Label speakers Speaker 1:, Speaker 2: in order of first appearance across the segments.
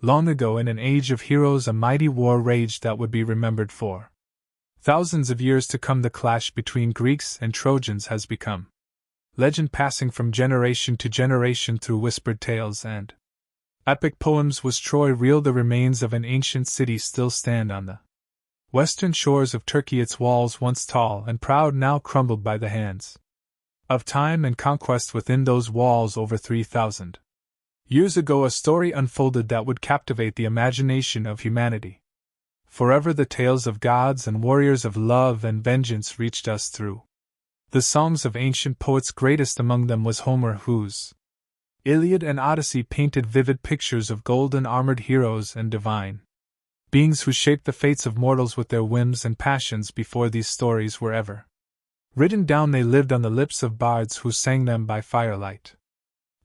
Speaker 1: Long ago, in an age of heroes, a mighty war raged that would be remembered for thousands of years to come. The clash between Greeks and Trojans has become legend, passing from generation to generation through whispered tales and epic poems. Was Troy real? The remains of an ancient city still stand on the western shores of Turkey, its walls once tall and proud, now crumbled by the hands of time and conquest. Within those walls, over 3,000 years ago, a story unfolded that would captivate the imagination of humanity. Forever the tales of gods and warriors, of love and vengeance, reached us through the songs of ancient poets. Greatest among them was Homer, whose Iliad and Odyssey painted vivid pictures of golden-armored heroes and divine beings who shaped the fates of mortals with their whims and passions. Before these stories were ever written down, they lived on the lips of bards who sang them by firelight,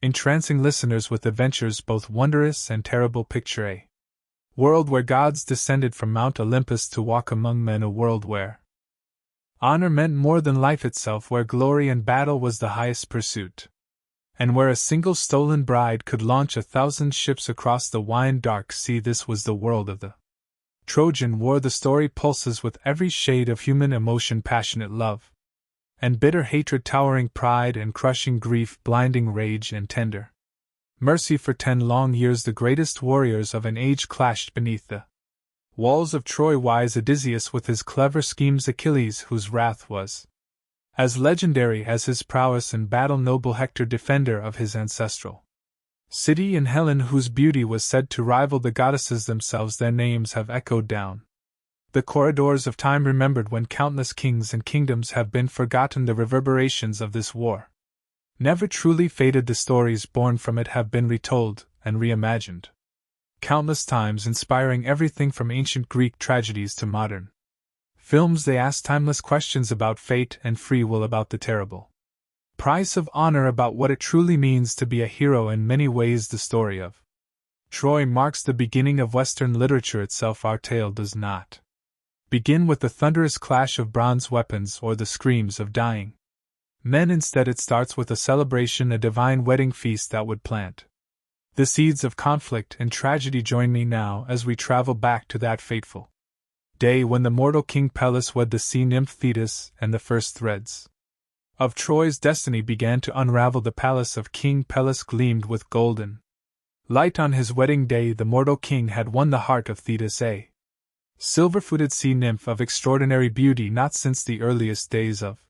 Speaker 1: entrancing listeners with adventures both wondrous and terrible. Picture a world where gods descended from Mount Olympus to walk among men, a world where honor meant more than life itself, where glory and battle was the highest pursuit, and where a single stolen bride could launch 1,000 ships across the wine-dark sea. This was the world of the Trojan War. The story pulses with every shade of human emotion: passionate love and bitter hatred, towering pride and crushing grief, blinding rage and tender mercy. For 10 long years the greatest warriors of an age clashed beneath the walls of Troy. Wise Odysseus with his clever schemes, Achilles, whose wrath was as legendary as his prowess in battle, noble Hector, defender of his ancestral city, and Helen, whose beauty was said to rival the goddesses themselves. Their names have echoed down the corridors of time, remembered when countless kings and kingdoms have been forgotten. The reverberations of this war never truly faded. The stories born from it have been retold and reimagined countless times, inspiring everything from ancient Greek tragedies to modern films. They ask timeless questions about fate and free will, about the terrible price of honor, about what it truly means to be a hero. In many ways, the story of Troy marks the beginning of Western literature itself. Our tale does not begin with the thunderous clash of bronze weapons or the screams of dying men. Instead, it starts with a celebration, a divine wedding feast that would plant the seeds of conflict and tragedy. Join me now as we travel back to that fateful day when the mortal King Peleus wed the sea nymph Thetis, and the first threads of Troy's destiny began to unravel. The palace of King Peleus gleamed with golden light on his wedding day. The mortal king had won the heart of Thetis, a silver-footed sea nymph of extraordinary beauty. Not since the earliest days of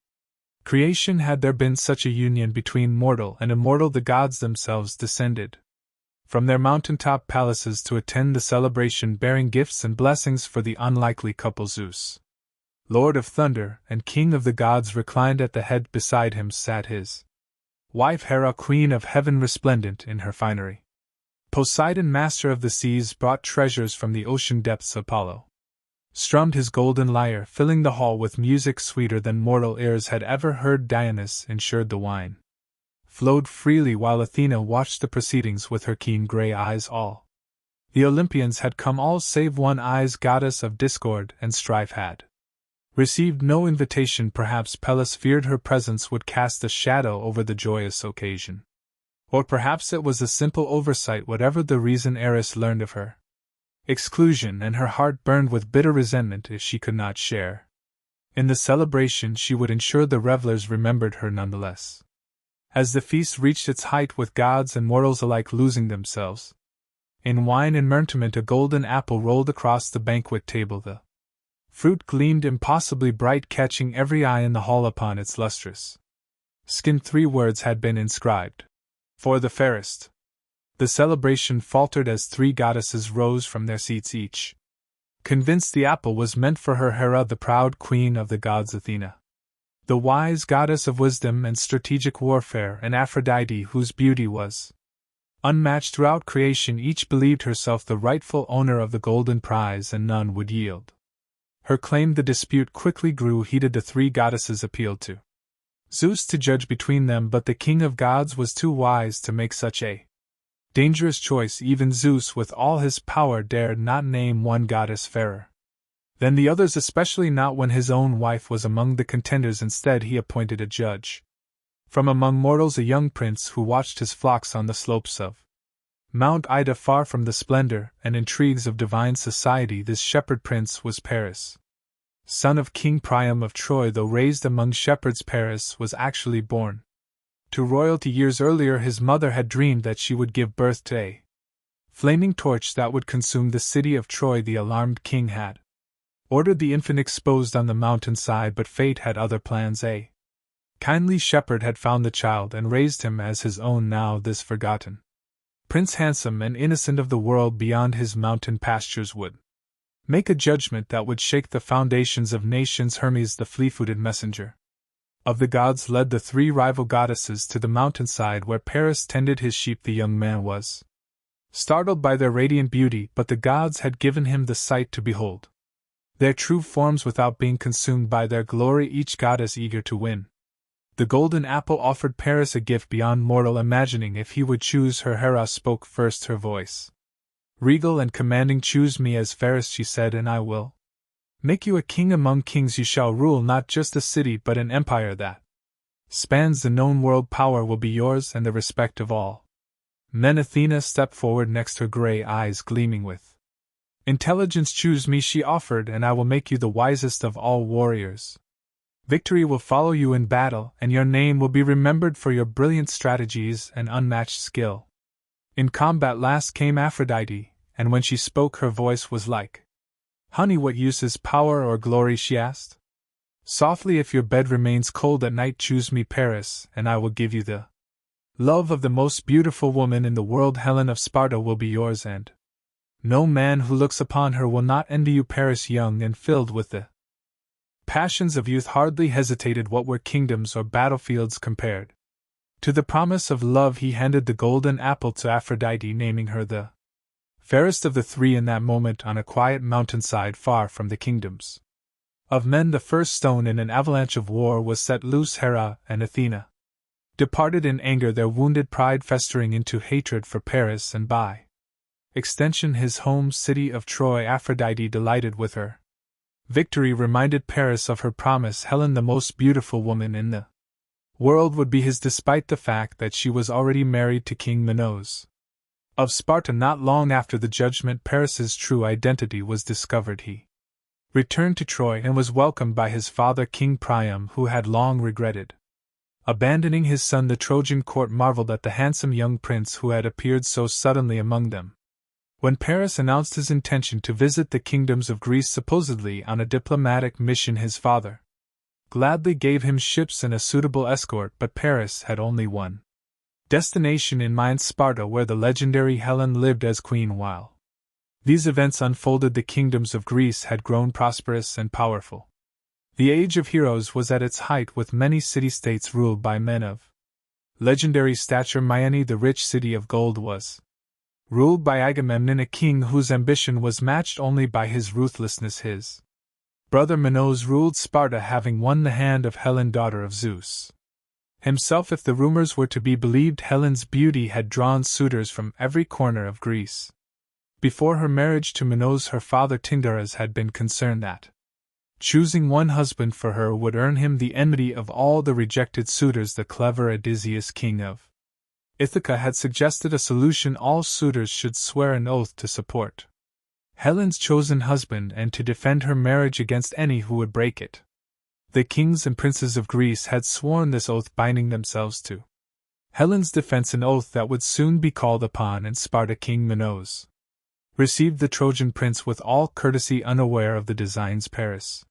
Speaker 1: creation had there been such a union between mortal and immortal. The gods themselves descended from their mountaintop palaces to attend the celebration, bearing gifts and blessings for the unlikely couple. Zeus, Lord of Thunder and King of the gods, reclined at the head. Beside him sat his wife Hera, Queen of Heaven, resplendent in her finery. Poseidon, master of the seas, brought treasures from the ocean depths. Apollo strummed his golden lyre, filling the hall with music sweeter than mortal ears had ever heard. Dionysus ensured the wine flowed freely, while Athena watched the proceedings with her keen gray eyes. All the Olympians had come, all save one. Eyes, goddess of discord and strife, had received no invitation. Perhaps Peleus feared her presence would cast a shadow over the joyous occasion. Or perhaps it was a simple oversight. Whatever the reason, Eris learned of her exclusion, and her heart burned with bitter resentment. If she could not share in the celebration, she would ensure the revelers remembered her nonetheless. As the feast reached its height, with gods and mortals alike losing themselves in wine and merriment, a golden apple rolled across the banquet table. The fruit gleamed impossibly bright, catching every eye in the hall. Upon its lustrous skin 3 words had been inscribed: "For the fairest." The celebration faltered as 3 goddesses rose from their seats, each convinced the apple was meant for her. Hera, the proud queen of the gods; Athena, the wise goddess of wisdom and strategic warfare; and Aphrodite, whose beauty was unmatched throughout creation. Each believed herself the rightful owner of the golden prize, and none would yield her claim. The dispute quickly grew heated. The 3 goddesses appealed to Zeus to judge between them, but the king of gods was too wise to make such a dangerous choice. Even Zeus, with all his power, dared not name one goddess fairer than the others, especially not when his own wife was among the contenders. Instead, he appointed a judge from among mortals, a young prince who watched his flocks on the slopes of Mount Ida, far from the splendor and intrigues of divine society, this shepherd prince was Paris. Son of King Priam of Troy, though raised among shepherds, Paris was actually born to royalty. Years earlier, his mother had dreamed that she would give birth to a flaming torch that would consume the city of Troy. The alarmed king had ordered the infant exposed on the mountainside, but fate had other plans. A kindly shepherd had found the child and raised him as his own. Now this forgotten prince, handsome and innocent of the world beyond his mountain pastures, would make a judgment that would shake the foundations of nations. Hermes, the fleet-footed messenger of the gods, led the three rival goddesses to the mountainside where Paris tended his sheep. The young man was startled by their radiant beauty, but the gods had given him the sight to behold their true forms without being consumed by their glory, each goddess eager to win the golden apple. Offered Paris a gift beyond mortal imagining if he would choose her. Hera spoke first, her voice regal and commanding. Choose me as fairest, she said, and I will make you a king among kings. You shall rule not just a city but an empire that spans the known world. Power will be yours and the respect of all men. Athena stepped forward next, her gray eyes gleaming with intelligence. Choose me, she offered, and I will make you the wisest of all warriors. Victory will follow you in battle, and your name will be remembered for your brilliant strategies and unmatched skill in combat. Last came Aphrodite, and when she spoke her voice was like honey. What use is power or glory, she asked softly. If your bed remains cold at night, choose me, Paris, and I will give you the love of the most beautiful woman in the world. Helen of Sparta will be yours, and no man who looks upon her will not envy you. Paris, young and filled with the passions of youth, hardly hesitated. What were kingdoms or battlefields compared to the promise of love? He handed the golden apple to Aphrodite, naming her the fairest of the three. In that moment, on a quiet mountainside far from the kingdoms of men, the first stone in an avalanche of war was set loose. Hera and Athena departed in anger, their wounded pride festering into hatred for Paris and by extension his home city of Troy. Aphrodite, delighted with her victory, reminded Paris of her promise. Helen, the most beautiful woman in the world, would be his despite the fact that she was already married to King Minos of Sparta. Not long after the judgment, Paris's true identity was discovered. He returned to Troy and was welcomed by his father, King Priam, who had long regretted abandoning his son. The Trojan court marveled at the handsome young prince who had appeared so suddenly among them. When Paris announced his intention to visit the kingdoms of Greece, supposedly on a diplomatic mission, his father gladly gave him ships and a suitable escort. But Paris had only one destination in mind: Sparta, where the legendary Helen lived as queen. While these events unfolded, the kingdoms of Greece had grown prosperous and powerful. The age of heroes was at its height, with many city-states ruled by men of legendary stature. Myene, the rich city of gold, was ruled by Agamemnon, a king whose ambition was matched only by his ruthlessness. His brother Minos ruled Sparta, having won the hand of Helen, daughter of Zeus himself. If the rumors were to be believed, Helen's beauty had drawn suitors from every corner of Greece. Before her marriage to Minos, her father Tyndareus had been concerned that choosing one husband for her would earn him the enmity of all the rejected suitors. The clever Odysseus, king of Ithaca, had suggested a solution: all suitors should swear an oath to support Helen's chosen husband and to defend her marriage against any who would break it. The kings and princes of Greece had sworn this oath, binding themselves to Helen's defense, an oath that would soon be called upon. And Sparta King Minos received the Trojan prince with all courtesy, unaware of the designs Paris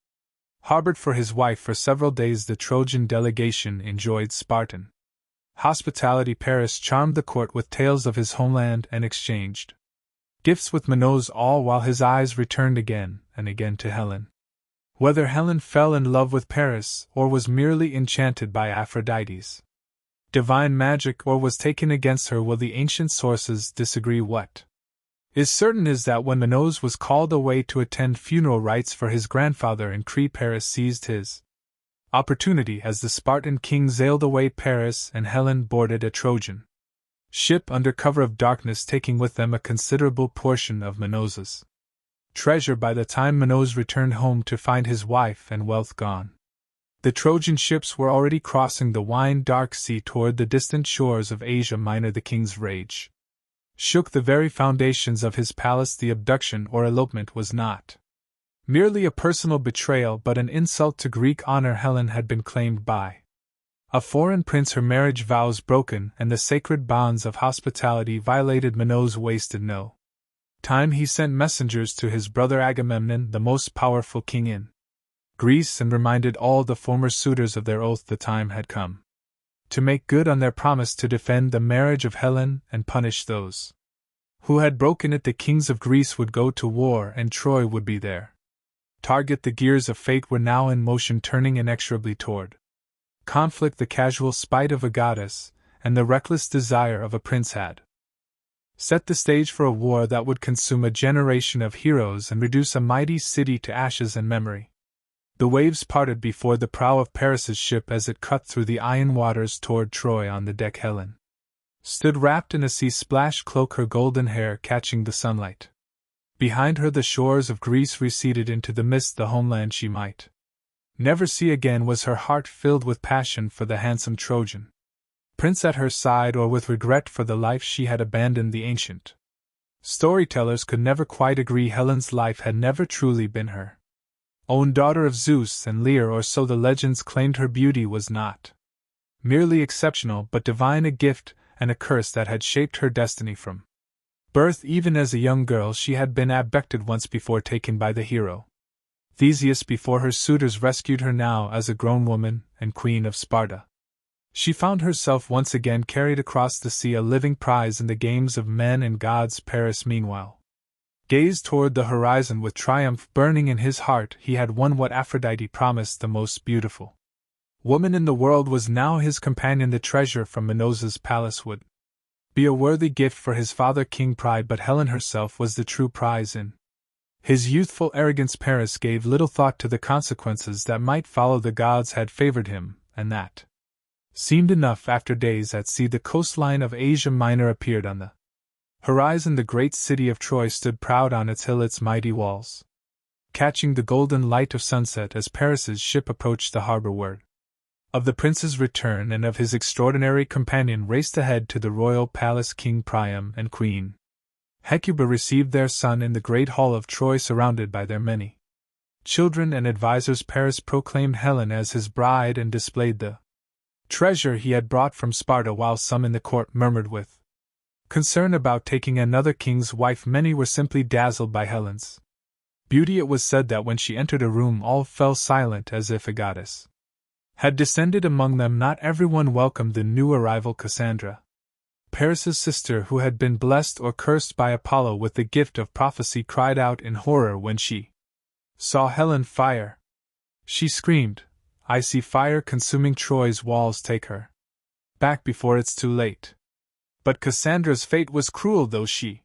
Speaker 1: harbored for his wife. For several days the Trojan delegation enjoyed Spartan hospitality. Paris charmed the court with tales of his homeland and exchanged gifts with Minos, all while his eyes returned again and again to Helen. Whether Helen fell in love with Paris, or was merely enchanted by Aphrodite's divine magic, or was taken against her, will the ancient sources disagree. What is certain is that when Minos was called away to attend funeral rites for his grandfather in Crete, Paris seized his opportunity as the Spartan king sailed away. Paris and Helen boarded a Trojan ship under cover of darkness, taking with them a considerable portion of Minos's treasure. By the time Minos returned home to find his wife and wealth gone, the Trojan ships were already crossing the wine-dark sea toward the distant shores of Asia Minor. The king's rage shook the very foundations of his palace. The abduction or elopement was not merely a personal betrayal but an insult to Greek honor. Helen had been claimed by a foreign prince, her marriage vows broken, and the sacred bonds of hospitality violated. Minos wasted no time. He sent messengers to his brother Agamemnon, the most powerful king in Greece, and reminded all the former suitors of their oath. The time had come to make good on their promise to defend the marriage of Helen and punish those who had broken it. The kings of Greece would go to war, and Troy would be their target. The gears of fate were now in motion, turning inexorably toward conflict. The casual spite of a goddess and the reckless desire of a prince had set the stage for a war that would consume a generation of heroes and reduce a mighty city to ashes and memory. The waves parted before the prow of Paris's ship as it cut through the iron waters toward Troy. On the deck Helen stood wrapped in a sea-splashed cloak, her golden hair catching the sunlight. Behind her the shores of Greece receded into the mist. The homeland she might never see again. Was her heart filled with passion for the handsome Trojan prince at her side, or with regret for the life she had abandoned? The ancient storytellers could never quite agree. Helen's life had never truly been her own. Daughter of Zeus and Lear, or so the legends claimed, her beauty was not merely exceptional but divine, a gift and a curse that had shaped her destiny from birth. Even as a young girl she had been abducted once before, taken by the hero Theseus before her suitors rescued her. Now, as a grown woman and queen of Sparta, she found herself once again carried across the sea, a living prize in the games of men and gods. Paris, meanwhile, gazed toward the horizon with triumph burning in his heart. He had won what Aphrodite promised. The most beautiful woman in the world was now his companion. The treasure from Minos's palace would be a worthy gift for his father King Pride, but Helen herself was the true prize. In his youthful arrogance Paris gave little thought to the consequences that might follow. The gods had favored him, and that seemed enough. After days at sea, the coastline of Asia Minor appeared on the horizon. The great city of Troy stood proud on its hill, its mighty walls catching the golden light of sunset. As Paris's ship approached the harbor, word of the prince's return and of his extraordinary companion raced ahead to the royal palace. King Priam and Queen Hecuba received their son in the great hall of Troy, surrounded by their many children and advisors. Paris proclaimed Helen as his bride and displayed the treasure he had brought from Sparta, while some in the court murmured with concern about taking another king's wife. Many were simply dazzled by Helen's beauty. It was said that when she entered a room all fell silent, as if a goddess had descended among them. Not everyone welcomed the new arrival. Cassandra, Paris's sister, who had been blessed or cursed by Apollo with the gift of prophecy, cried out in horror when she saw Helen. Fire! She screamed. I see fire consuming Troy's walls. Take her back before it's too late. But Cassandra's fate was cruel. Though she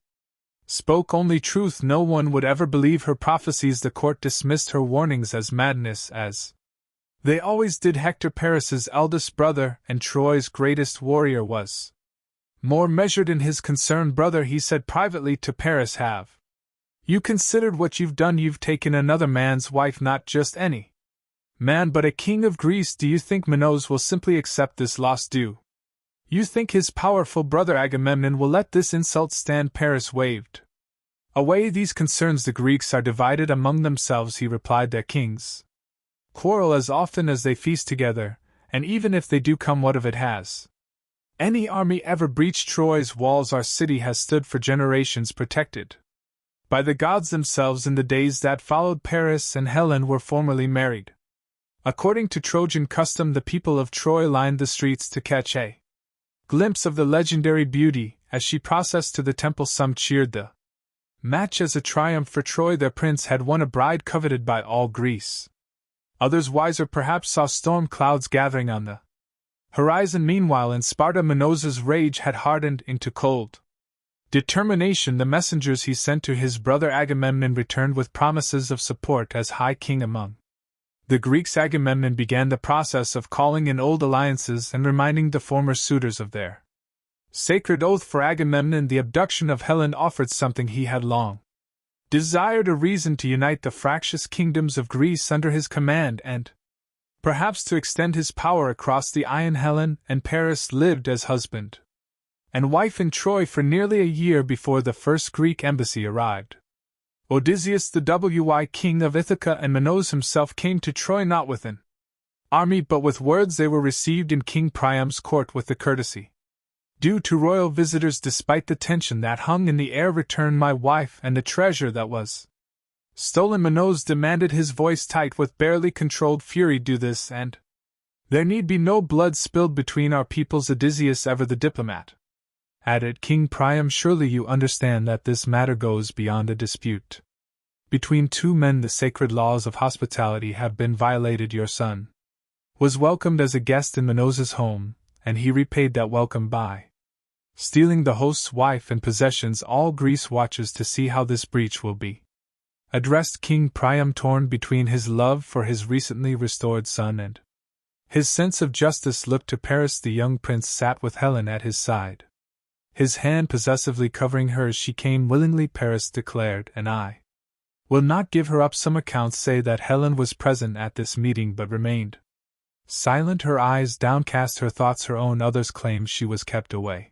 Speaker 1: spoke only truth, no one would ever believe her prophecies. The court dismissed her warnings as madness, as they always did. Hector, Paris's eldest brother and Troy's greatest warrior, was more measured in his concern. Brother, he said privately to Paris, have you considered what you've done? You've taken another man's wife, not just any man, but a king of Greece. Do you think Minos will simply accept this loss? Do you think his powerful brother Agamemnon will let this insult stand? Paris waved away these concerns. The Greeks are divided among themselves, he replied. Their kings quarrel as often as they feast together, and even if they do come, what of it? Has any army ever breached Troy's walls? Our city has stood for generations protected by the gods themselves. In the days that followed, Paris and Helen were formally married. According to Trojan custom, the people of Troy lined the streets to catch a glimpse of the legendary beauty. As she processed to the temple, some cheered the match as a triumph for Troy. Their prince had won a bride coveted by all Greece. Others, wiser perhaps, saw storm clouds gathering on the horizon. Meanwhile, in Sparta, Minos's rage had hardened into cold determination. The messengers he sent to his brother Agamemnon returned with promises of support as high king among the Greeks. Agamemnon began the process of calling in old alliances and reminding the former suitors of their sacred oath. For Agamemnon, the abduction of Helen offered something he had long desired, a reason to unite the fractious kingdoms of Greece under his command and perhaps to extend his power across the Iron. Helen and Paris lived as husband and wife in Troy for nearly a year before the first Greek embassy arrived. Odysseus the king of Ithaca and Minos himself came to Troy not with an army but with words. They were received in King Priam's court with the courtesy due to royal visitors. Despite the tension that hung in the air, return my wife and the treasure that was stolen. Minos demanded, his voice tight with barely controlled fury. Do this, and there need be no blood spilled between our peoples. Odysseus, ever the diplomat, added King Priam, surely you understand that this matter goes beyond a dispute between two men. The sacred laws of hospitality have been violated. Your son was welcomed as a guest in Minos's home, and he repaid that welcome by stealing the host's wife and possessions. All Greece watches to see how this breach will be addressed. King Priam, torn between his love for his recently restored son and his sense of justice, looked to Paris. The young prince sat with Helen at his side, his hand possessively covering hers. She came willingly, Paris declared, and I will not give her up. Some accounts say that Helen was present at this meeting but remained silent, her eyes downcast, her thoughts her own. Others claim she was kept away,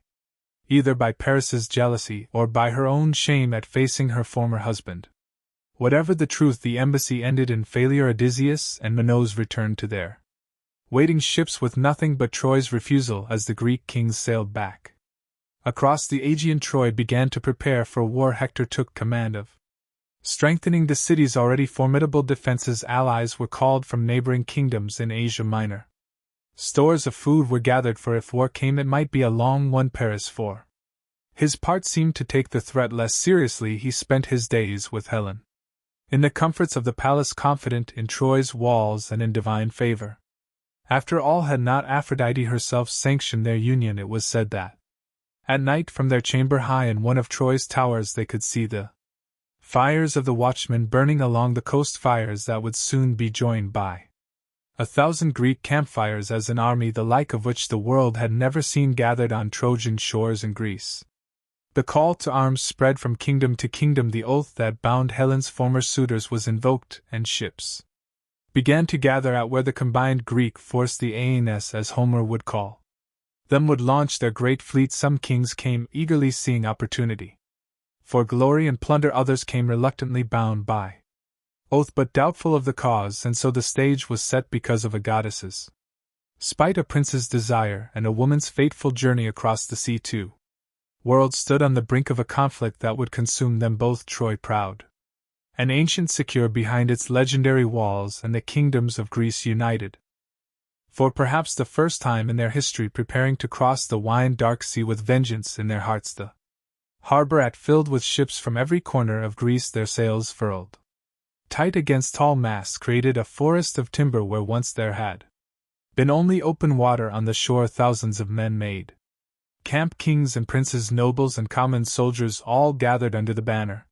Speaker 1: either by Paris's jealousy or by her own shame at facing her former husband. Whatever the truth, the embassy ended in failure. Odysseus and Minos returned to their waiting ships with nothing but Troy's refusal as the Greek kings sailed back across the Aegean. Troy began to prepare for war. Hector took command of strengthening the city's already formidable defenses. Allies were called from neighboring kingdoms in Asia Minor. Stores of food were gathered, for if war came it might be a long one. Paris, for his part, seemed to take the threat less seriously. He spent his days with Helen in the comforts of the palace, confident in Troy's walls and in divine favor. After all, had not Aphrodite herself sanctioned their union? It was said that at night from their chamber high in one of Troy's towers they could see the fires of the watchmen burning along the coast, fires that would soon be joined by 1,000 Greek campfires, as an army the like of which the world had never seen gathered on Trojan shores in Greece. The call to arms spread from kingdom to kingdom. The oath that bound Helen's former suitors was invoked, and ships began to gather at where the combined Greek force, the Aeneas as Homer would call them, would launch their great fleet. Some kings came eagerly seeing opportunity for glory and plunder, others came reluctantly bound by oath but doubtful of the cause, and so the stage was set because of a goddess's spite, a prince's desire, and a woman's fateful journey across the sea. Two worlds stood on the brink of a conflict that would consume them both. Troy, proud and ancient, secure behind its legendary walls, and the kingdoms of Greece united, for perhaps the first time in their history, preparing to cross the wine-dark sea with vengeance in their hearts. The harbor at filled with ships from every corner of Greece, their sails furled tight against tall masts, created a forest of timber where once there had been only open water. On the shore thousands of men made camp, kings and princes, nobles and common soldiers, all gathered under the banner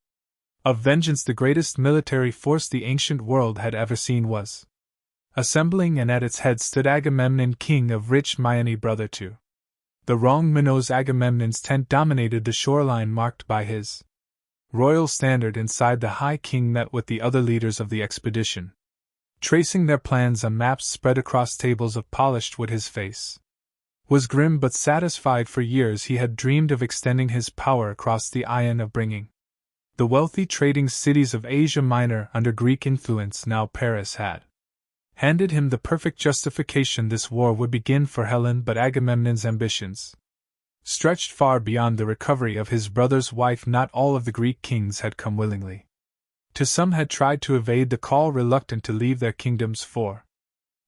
Speaker 1: of vengeance. The greatest military force the ancient world had ever seen was assembling, and at its head stood Agamemnon, king of rich Myene, brother to the wronged Minos. Agamemnon's tent dominated the shoreline, marked by his royal standard. Inside, the High King met with the other leaders of the expedition, tracing their plans on maps spread across tables of polished wood. His face was grim but satisfied. For years he had dreamed of extending his power across the Ion, of bringing the wealthy trading cities of Asia Minor under Greek influence. Now Paris had handed him the perfect justification. This war would begin for Helen, but Agamemnon's ambitions stretched far beyond the recovery of his brother's wife. Not all of the Greek kings had come willingly. To some had tried to evade the call, reluctant to leave their kingdoms for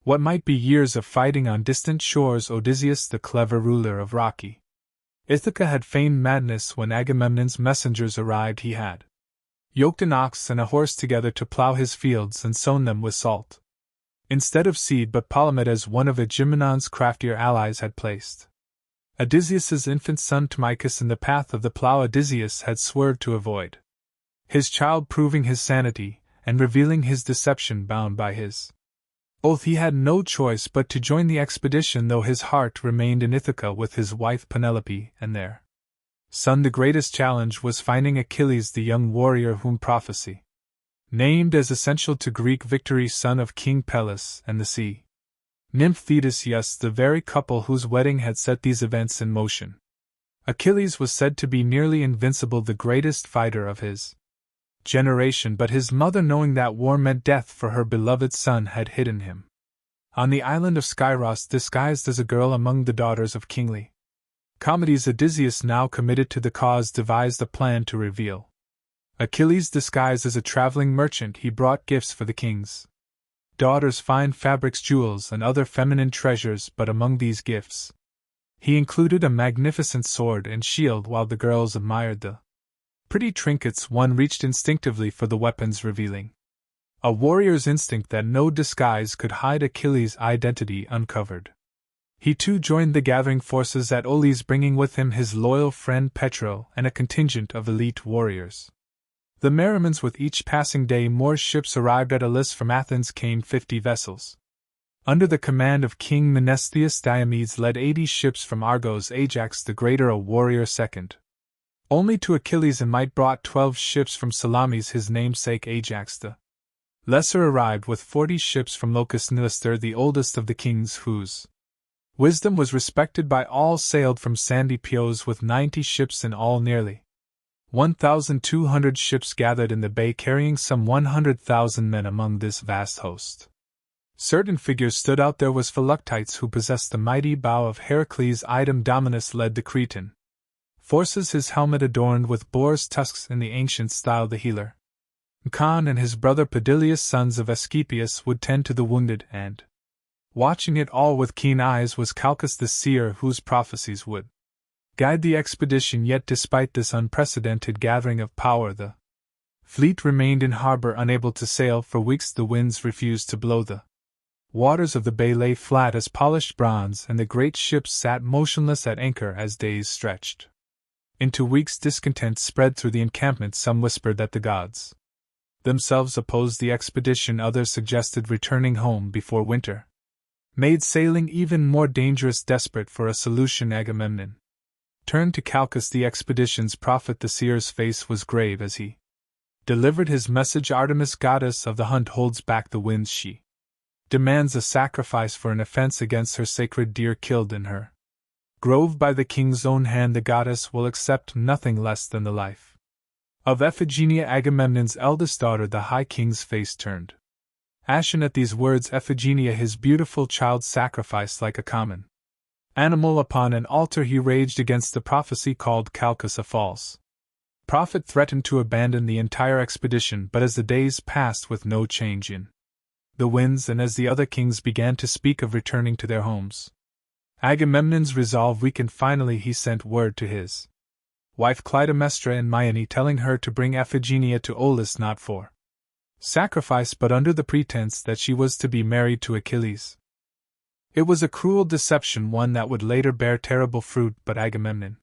Speaker 1: what might be years of fighting on distant shores. Odysseus, the clever ruler of rocky Ithaca, had feigned madness when Agamemnon's messengers arrived. He had yoked an ox and a horse together to plow his fields and sown them with salt instead of seed, but Polymedes, one of Agamemnon's craftier allies, had placed Odysseus's infant son Telemachus in the path of the plow. Odysseus had swerved to avoid his child, proving his sanity and revealing his deception. Bound by his oath, he had no choice but to join the expedition, though his heart remained in Ithaca with his wife Penelope and their son. The greatest challenge was finding Achilles, the young warrior whom prophecy named as essential to Greek victory, son of King Peleus and the sea nymph Thetis, yes, the very couple whose wedding had set these events in motion. Achilles was said to be nearly invincible, the greatest fighter of his generation, but his mother, knowing that war meant death for her beloved son, had hidden him on the island of Skyros, disguised as a girl among the daughters of kingly comedies. Odysseus, now committed to the cause, devised a plan to reveal Achilles disguised as a traveling merchant. He brought gifts for the king's daughters, fine fabrics, jewels, and other feminine treasures, but among these gifts he included a magnificent sword and shield. While the girls admired the pretty trinkets, one reached instinctively for the weapons, revealing a warrior's instinct that no disguise could hide Achilles' identity uncovered. He too joined the gathering forces at Oles, bringing with him his loyal friend Petro and a contingent of elite warriors. The merriments, with each passing day more ships arrived at Elis. From Athens came 50 vessels under the command of King Menestheus. Diomedes led 80 ships from Argos, Ajax the Greater, a warrior second only to Achilles in might, brought 12 ships from Salamis, his namesake. Ajax the Lesser arrived with 40 ships from Locus. Nilaster, the oldest of the kings whose wisdom was respected by all, sailed from sandy Chios with 90 ships in all. Nearly 1,200 ships gathered in the bay, carrying some 100,000 men among this vast host. Certain figures stood out. There was Philoctetes, who possessed the mighty bow of Heracles. Idem Dominus led the Cretan forces, his helmet adorned with boar's tusks in the ancient style. The healer Mcon and his brother Pedilius, sons of Asclepius, would tend to the wounded, and watching it all with keen eyes was Calchas the seer, whose prophecies would guide the expedition. Yet despite this unprecedented gathering of power, the fleet remained in harbor, unable to sail. For weeks the winds refused to blow. The waters of the bay lay flat as polished bronze, and the great ships sat motionless at anchor as days stretched into weeks. Discontent spread through the encampment. Some whispered that the gods themselves opposed the expedition, others suggested returning home before winter made sailing even more dangerous. Desperate for a solution, Agamemnon turned to Calchas, the expedition's prophet. The seer's face was grave as he delivered his message. Artemis, goddess of the hunt, holds back the winds. She demands a sacrifice for an offense against her sacred deer killed in her grove by the king's own hand. The goddess will accept nothing less than the life of Iphigenia, Agamemnon's eldest daughter. The high king's face turned ashen at these words. Iphigenia, his beautiful child, sacrificed like a common animal upon an altar. He raged against the prophecy, called Calchas a false prophet, threatened to abandon the entire expedition. But as the days passed with no change in the winds, and as the other kings began to speak of returning to their homes, Agamemnon's resolve weakened. Finally he sent word to his wife Clytemnestra in Myene, telling her to bring Iphigenia to Olis, not for sacrifice but under the pretense that she was to be married to Achilles. It was a cruel deception, one that would later bear terrible fruit, but Agamemnon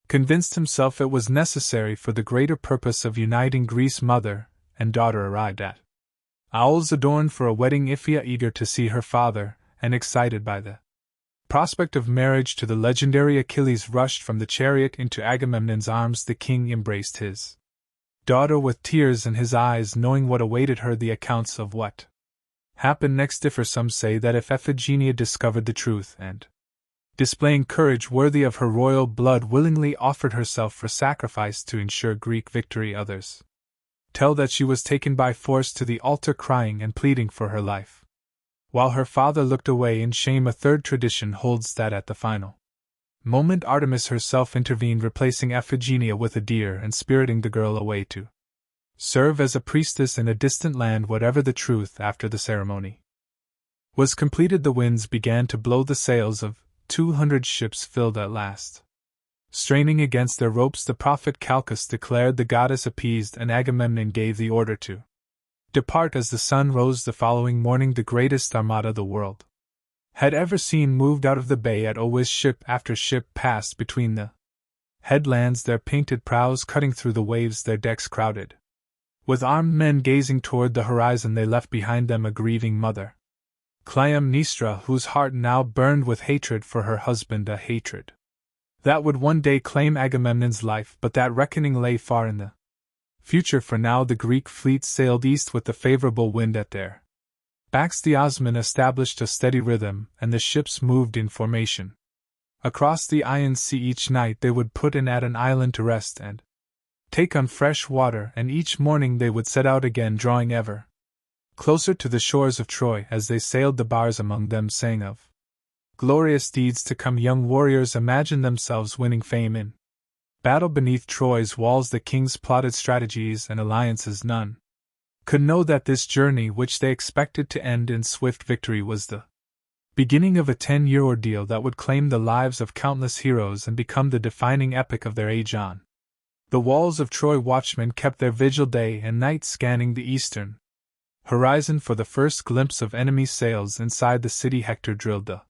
Speaker 1: convinced himself it was necessary for the greater purpose of uniting Greece. Mother and daughter arrived at Owls, adorned for a wedding. Iphia, eager to see her father, and excited by the prospect of marriage to the legendary Achilles, rushed from the chariot into Agamemnon's arms. The king embraced his daughter with tears in his eyes, knowing what awaited her. The accounts of what happened next differ. Some say that if Iphigenia discovered the truth and, displaying courage worthy of her royal blood, willingly offered herself for sacrifice to ensure Greek victory, others tell that she was taken by force to the altar, crying and pleading for her life, while her father looked away in shame. A third tradition holds that at the final moment Artemis herself intervened, replacing Iphigenia with a deer and spiriting the girl away to serve as a priestess in a distant land. Whatever the truth, after the ceremony was completed, the winds began to blow. The sails of 200 ships filled at last. Straining against their ropes, the prophet Calchas declared the goddess appeased, and Agamemnon gave the order to depart. As the sun rose the following morning, the greatest armada the world had ever seen moved out of the bay. At Ois, ship after ship passed between the headlands, their painted prows cutting through the waves, their decks crowded with armed men gazing toward the horizon. They left behind them a grieving mother, Clytemnestra, whose heart now burned with hatred for her husband, a hatred that would one day claim Agamemnon's life. But that reckoning lay far in the future. For now the Greek fleet sailed east with the favorable wind at their backs. The Osman established a steady rhythm, and the ships moved in formation. Across the Iron Sea each night they would put in at an island to rest and take on fresh water, and each morning they would set out again, drawing ever closer to the shores of Troy. As they sailed, the bars among them sang of glorious deeds to come. Young warriors imagined themselves winning fame in battle beneath Troy's walls. The kings plotted strategies and alliances. None could know that this journey, which they expected to end in swift victory, was the beginning of a 10-year ordeal that would claim the lives of countless heroes and become the defining epic of their age. On the walls of Troy, watchmen kept their vigil day and night, scanning the eastern horizon for the first glimpse of enemy sails. Inside the city, Hector drilled the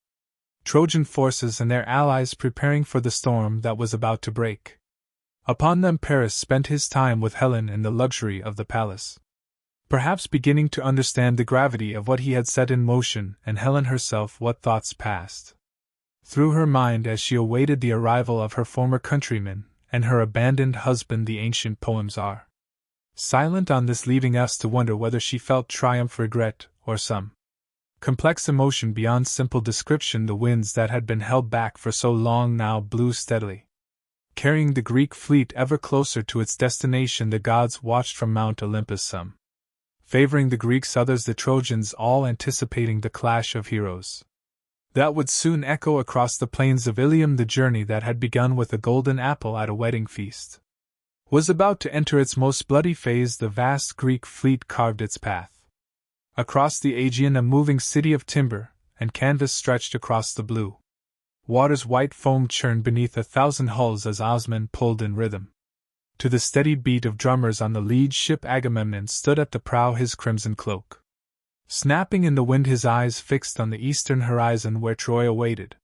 Speaker 1: Trojan forces and their allies, preparing for the storm that was about to break upon them. Paris spent his time with Helen in the luxury of the palace, perhaps beginning to understand the gravity of what he had set in motion, and Helen herself, what thoughts passed through her mind as she awaited the arrival of her former countrymen and her abandoned husband. The ancient poems are silent on this, leaving us to wonder whether she felt triumph, regret, or some complex emotion beyond simple description. The winds that had been held back for so long now blew steadily, carrying the Greek fleet ever closer to its destination. The gods watched from Mount Olympus, some favoring the Greeks, others the Trojans, all anticipating the clash of heroes that would soon echo across the plains of Ilium. The journey that had begun with a golden apple at a wedding feast was about to enter its most bloody phase. The vast Greek fleet carved its path across the Aegean, a moving city of timber and canvas stretched across the blue waters. White foam churned beneath 1,000 hulls as Osman pulled in rhythm to the steady beat of drummers on the lead ship. Agamemnon stood at the prow, his crimson cloak snapping in the wind, his eyes fixed on the eastern horizon where Troy awaited.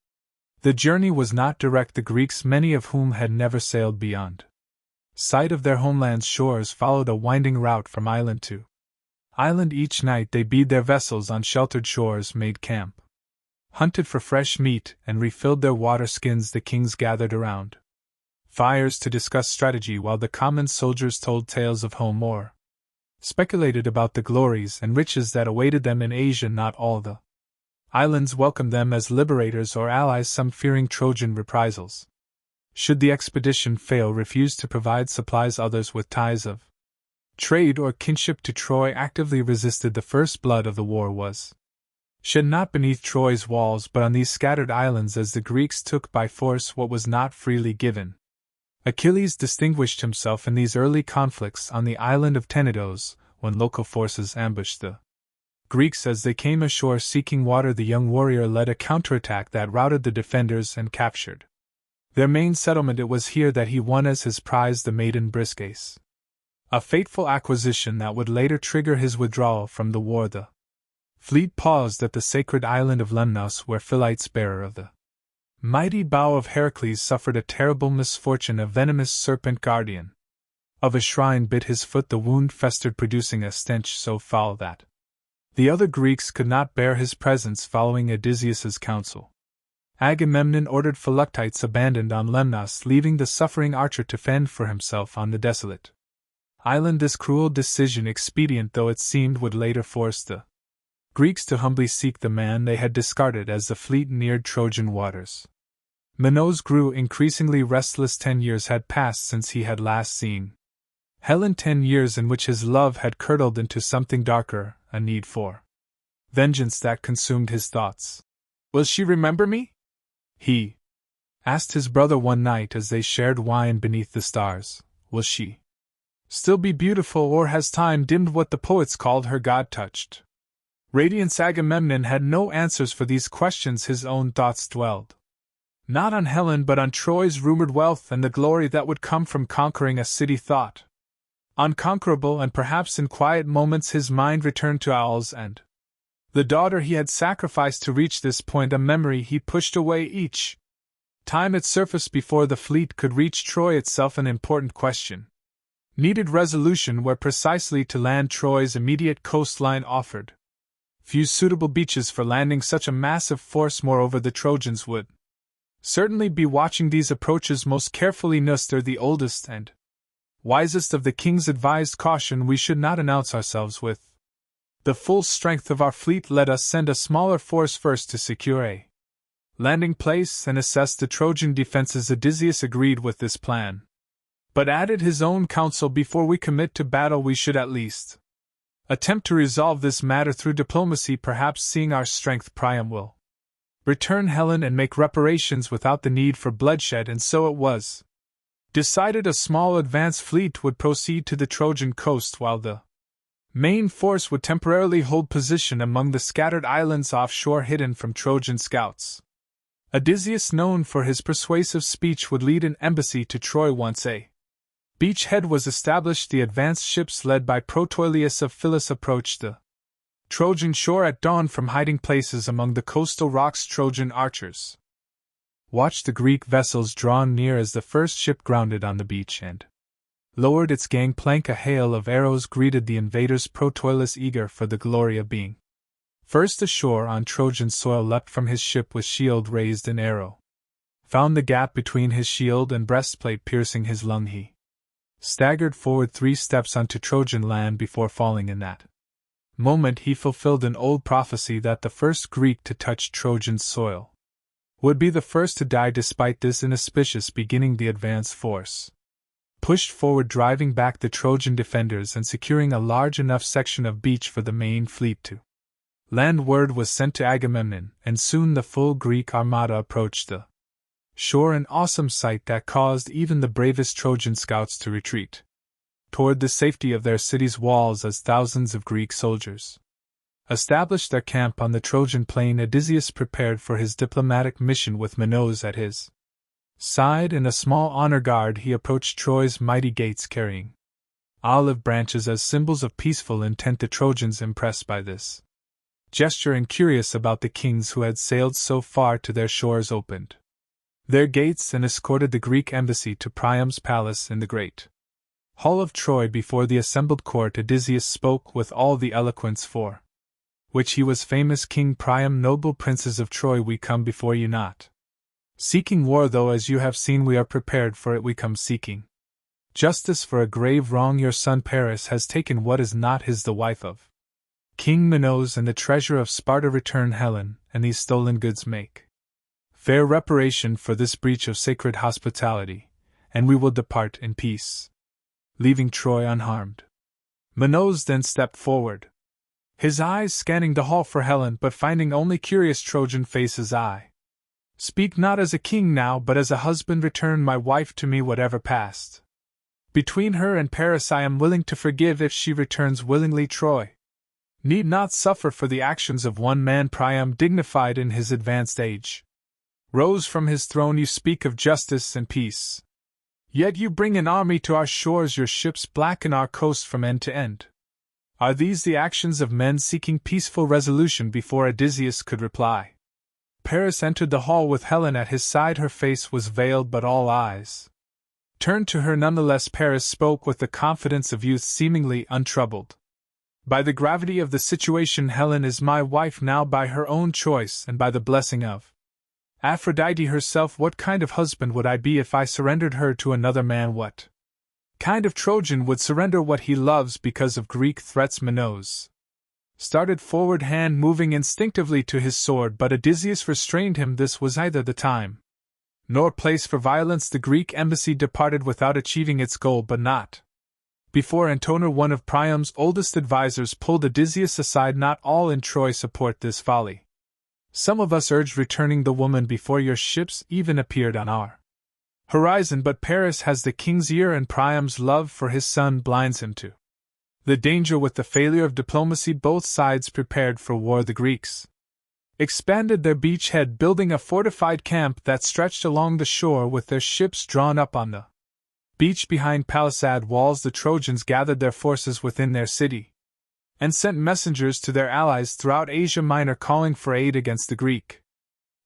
Speaker 1: The journey was not direct. The Greeks, many of whom had never sailed beyond sight of their homeland's shores, followed a winding route from island to island. Each night they beat their vessels on sheltered shores, made camp, hunted for fresh meat, and refilled their water skins. The kings gathered around fires to discuss strategy, while the common soldiers told tales of home or speculated about the glories and riches that awaited them in Asia. Not all the islands welcomed them as liberators or allies, some fearing Trojan reprisals should the expedition fail, refused to provide supplies. Others, with ties of trade or kinship to Troy, actively resisted. The first blood of the war was shed not beneath Troy's walls, but on these scattered islands, as the Greeks took by force what was not freely given. Achilles distinguished himself in these early conflicts on the island of Tenedos, when local forces ambushed the Greeks as they came ashore seeking water. The young warrior led a counterattack that routed the defenders and captured their main settlement. It was here that he won as his prize the maiden Briseis, a fateful acquisition that would later trigger his withdrawal from the war. The fleet paused at the sacred island of Lemnos, where Philites, bearer of the mighty bow of Heracles, suffered a terrible misfortune. A venomous serpent, guardian of a shrine, bit his foot. The wound festered, producing a stench so foul that the other Greeks could not bear his presence. Following Odysseus's counsel, Agamemnon ordered Philoctetes abandoned on Lemnos, leaving the suffering archer to fend for himself on the desolate island. This cruel decision, expedient though it seemed, would later force the Greeks to humbly seek the man they had discarded as the fleet neared Trojan waters. Minos grew increasingly restless. 10 years had passed since he had last seen Helen, 10 years in which his love had curdled into something darker, a need for vengeance that consumed his thoughts. "Will she remember me?" he asked his brother one night as they shared wine beneath the stars. "Will she still be beautiful, or has time dimmed what the poets called her God-touched radiance?" Agamemnon had no answers for these questions. His own thoughts dwelled not on Helen, but on Troy's rumored wealth and the glory that would come from conquering a city thought unconquerable. And perhaps in quiet moments his mind returned to Auls and the daughter he had sacrificed to reach this point, a memory he pushed away each time it surfaced before the fleet could reach Troy itself. An important question needed resolution: where precisely to land? Troy's immediate coastline offered few suitable beaches for landing such a massive force. Moreover, the Trojans would certainly be watching these approaches most carefully. Nestor, the oldest and wisest of the kings, advised caution: we should not announce ourselves with the full strength of our fleet. Let us send a smaller force first to secure a landing place and assessed the Trojan defenses. Odysseus agreed with this plan, but added his own counsel: before we commit to battle we should at least attempt to resolve this matter through diplomacy. Perhaps seeing our strength, Priam will return Helen and make reparations without the need for bloodshed. And so it was decided. A small advance fleet would proceed to the Trojan coast while the main force would temporarily hold position among the scattered islands offshore, hidden from Trojan scouts. Odysseus, known for his persuasive speech, would lead an embassy to Troy. Once a beachhead was established, the advanced ships led by Prothoileus of Phyllis approached the Trojan shore at dawn from hiding places among the coastal rocks. Trojan archers watched the Greek vessels drawn near as the first ship grounded on the beach and lowered its gangplank. A hail of arrows greeted the invaders. Prothoileus, eager for the glory of being first ashore on Trojan soil, leapt from his ship with shield raised. An arrow found the gap between his shield and breastplate, piercing his lung. He staggered forward 3 steps onto Trojan land before falling. In that moment he fulfilled an old prophecy that the first Greek to touch Trojan soil would be the first to die. Despite this inauspicious beginning, the advance force pushed forward, driving back the Trojan defenders and securing a large enough section of beach for the main fleet to land. Word was sent to Agamemnon, and soon the full Greek armada approached the shore, an awesome sight that caused even the bravest Trojan scouts to retreat toward the safety of their city's walls as thousands of Greek soldiers established their camp on the Trojan plain. Odysseus prepared for his diplomatic mission with Minos at his side and a small honor guard. He approached Troy's mighty gates carrying olive branches as symbols of peaceful intent. The Trojans, impressed by this gesture and curious about the kings who had sailed so far to their shores, opened their gates and escorted the Greek embassy to Priam's palace in the great hall of Troy. Before the assembled court, Odysseus spoke with all the eloquence for which he was famous. King Priam, noble princes of Troy, we come before you not seeking war, though as you have seen we are prepared for it. We come seeking justice for a grave wrong. Your son Paris has taken what is not his, the wife of King Minos and the treasure of Sparta. Return Helen, and these stolen goods make fair reparation for this breach of sacred hospitality, and we will depart in peace, leaving Troy unharmed. Minos then stepped forward, his eyes scanning the hall for Helen, but finding only curious Trojan faces. I speak not as a king now, but as a husband. Return my wife to me, whatever passed between her and Paris I am willing to forgive if she returns willingly. Troy need not suffer for the actions of one man. Priam, dignified in his advanced age, rose from his throne. You speak of justice and peace, yet you bring an army to our shores. Your ships blacken our coast from end to end. Are these the actions of men seeking peaceful resolution? Before Odysseus could reply, Paris entered the hall with Helen at his side. Her face was veiled, but all eyes turned to her nonetheless. Paris spoke with the confidence of youth, seemingly untroubled by the gravity of the situation. Helen is my wife now by her own choice and by the blessing of Aphrodite herself. What kind of husband would I be if I surrendered her to another man? What kind of Trojan would surrender what he loves because of Greek threats? Minos started forward, hand moving instinctively to his sword, but Odysseus restrained him. This was neither the time nor place for violence. The Greek embassy departed without achieving its goal, but not before Antenor, one of Priam's oldest advisors, pulled Odysseus aside. Not all in Troy support this folly. Some of us urged returning the woman before your ships even appeared on our horizon, but Paris has the king's ear, and Priam's love for his son blinds him to the danger. With the failure of diplomacy, both sides prepared for war. The Greeks expanded their beachhead, building a fortified camp that stretched along the shore with their ships drawn up on the beach behind palisade walls. The Trojans gathered their forces within their city and sent messengers to their allies throughout Asia Minor calling for aid against the Greek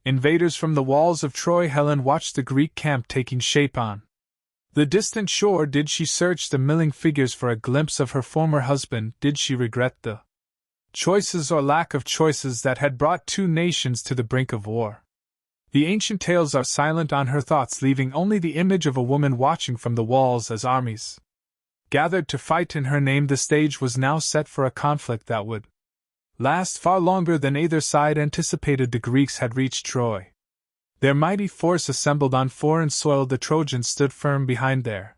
Speaker 1: invaders from the walls of Troy. Helen watched the Greek camp taking shape on the distant shore. Did she search the milling figures for a glimpse of her former husband? Did she regret the choices or lack of choices that had brought two nations to the brink of war? The ancient tales are silent on her thoughts, leaving only the image of a woman watching from the walls as armies gathered to fight in her name. The stage was now set for a conflict that would last far longer than either side anticipated. The Greeks had reached Troy Their mighty force assembled on foreign soil, the Trojans stood firm behind their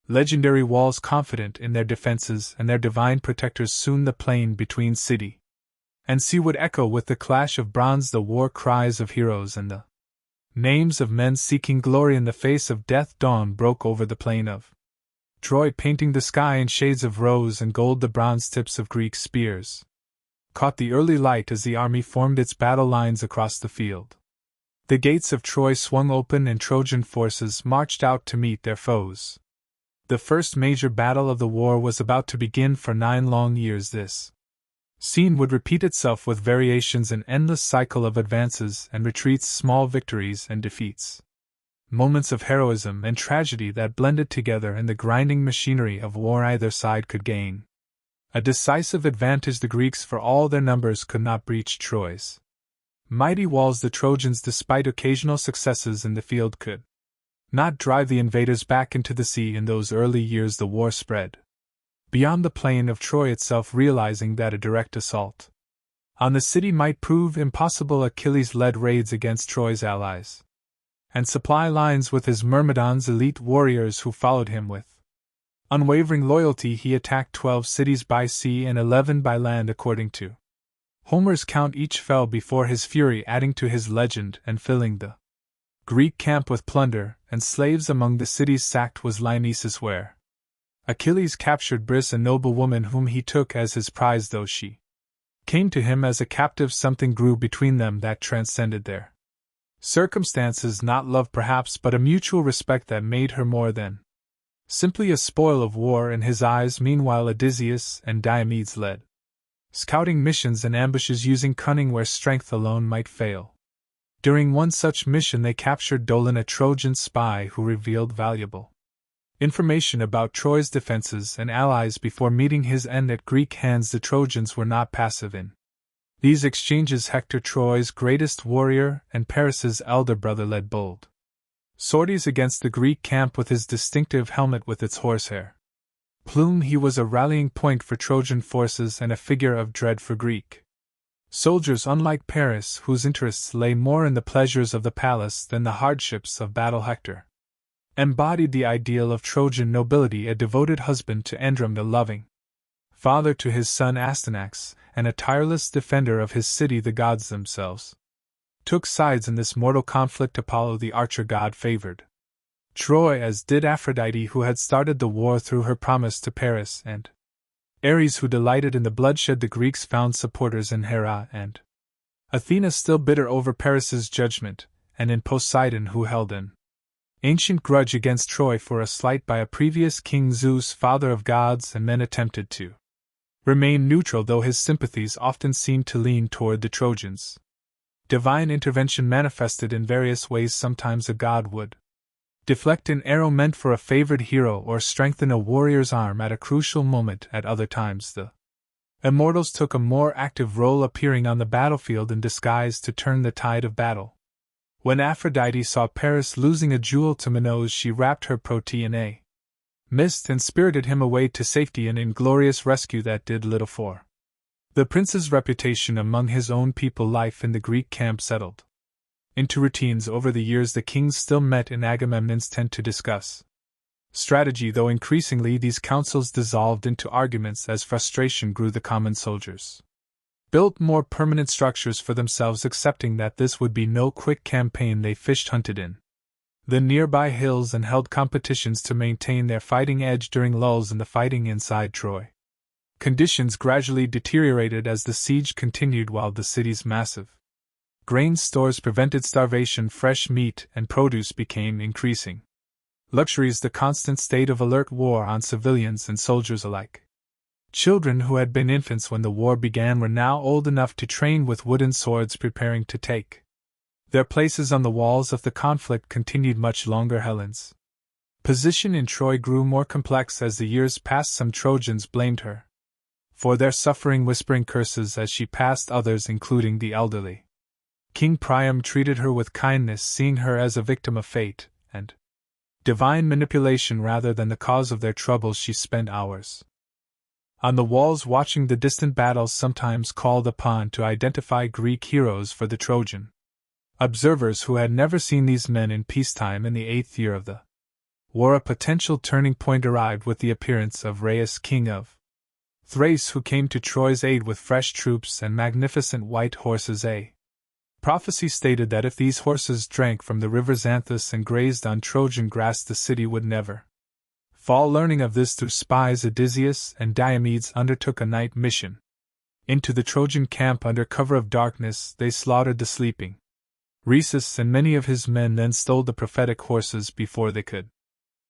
Speaker 1: legendary walls, confident in their defenses and their divine protectors. Soon the plain between city and sea would echo with the clash of bronze, the war cries of heroes and the names of men seeking glory in the face of death. Dawn broke over the plain of Troy, painting the sky in shades of rose and gold. The bronze tips of Greek spears caught the early light as the army formed its battle lines across the field. The gates of Troy swung open and Trojan forces marched out to meet their foes. The first major battle of the war was about to begin. For 9 long years this scene would repeat itself, with variations, an endless cycle of advances and retreats, small victories and defeats, moments of heroism and tragedy that blended together in the grinding machinery of war. Either side could gain a decisive advantage. The Greeks, for all their numbers, could not breach Troy's mighty walls. The Trojans, despite occasional successes in the field, could not drive the invaders back into the sea. In those early years the war spread beyond the plain of Troy itself. Realizing that a direct assault on the city might prove impossible, Achilles led raids against Troy's allies and supply lines with his Myrmidons, elite warriors who followed him with unwavering loyalty. He attacked 12 cities by sea and 11 by land. According to Homer's count, each fell before his fury, adding to his legend and filling the Greek camp with plunder and slaves. Among the cities sacked was Lyrnessus, where Achilles captured Briss, a noble woman whom he took as his prize. Though she came to him as a captive, something grew between them that transcended their circumstances. Not love perhaps, but a mutual respect that made her more than simply a spoil of war in his eyes. Meanwhile Odysseus and Diomedes led scouting missions and ambushes, using cunning where strength alone might fail. During one such mission they captured Dolon, a Trojan spy who revealed valuable information about Troy's defenses and allies. Before meeting his end at Greek hands, the Trojans were not passive in these exchanges. Hector, Troy's greatest warrior and Paris's elder brother, led bold sorties against the Greek camp with his distinctive helmet with its horsehair plume. He was a rallying point for Trojan forces and a figure of dread for Greek soldiers. Unlike Paris, whose interests lay more in the pleasures of the palace than the hardships of battle, Hector embodied the ideal of Trojan nobility, a devoted husband to Androm, the loving father to his son Astyanax, and a tireless defender of his city. The gods themselves took sides in this mortal conflict. Apollo, the archer god, favored Troy, as did Aphrodite, who had started the war through her promise to Paris, and Ares, who delighted in the bloodshed. The Greeks found supporters in Hera and Athena, still bitter over Paris's judgment, and in Poseidon, who held an ancient grudge against Troy for a slight by a previous king. Zeus, father of gods and men, attempted to remain neutral, though his sympathies often seemed to lean toward the Trojans. Divine intervention manifested in various ways. Sometimes a god would deflect an arrow meant for a favored hero or strengthen a warrior's arm at a crucial moment. At other times the immortals took a more active role, appearing on the battlefield in disguise to turn the tide of battle. When Aphrodite saw Paris losing a jewel to Minos, she wrapped her protege in a mist and spirited him away to safety, an inglorious rescue that did little for the prince's reputation among his own people. Life in the Greek camp settled into routines. Over the years the kings still met in Agamemnon's tent to discuss strategy, though increasingly these councils dissolved into arguments as frustration grew. The common soldiers built more permanent structures for themselves, accepting that this would be no quick campaign. They fished, hunted in the nearby hills, and held competitions to maintain their fighting edge during lulls in the fighting inside Troy. Conditions gradually deteriorated as the siege continued, while the city's massive grain stores prevented starvation. Fresh meat and produce became increasing luxuries, the constant state of alert war on civilians and soldiers alike. Children who had been infants when the war began were now old enough to train with wooden swords, preparing to take their places on the walls if the conflict continued much longer. Helen's position in Troy grew more complex as the years passed. Some Trojans blamed her for their suffering, whispering curses as she passed. Others, including the elderly King Priam, treated her with kindness, seeing her as a victim of fate and divine manipulation rather than the cause of their troubles. She spent hours on the walls watching the distant battles, sometimes called upon to identify Greek heroes for the Trojan Observers who had never seen these men in peacetime in the 8th year of the war, a potential turning point arrived with the appearance of Rheus, king of Thrace, who came to Troy's aid with fresh troops and magnificent white horses. A prophecy stated that if these horses drank from the river Xanthus and grazed on Trojan grass, the city would never fall. Learning of this through spies, Odysseus and Diomedes undertook a night mission into the Trojan camp. Under cover of darkness, they slaughtered the sleeping Rhesus and many of his men, then stole the prophetic horses before they could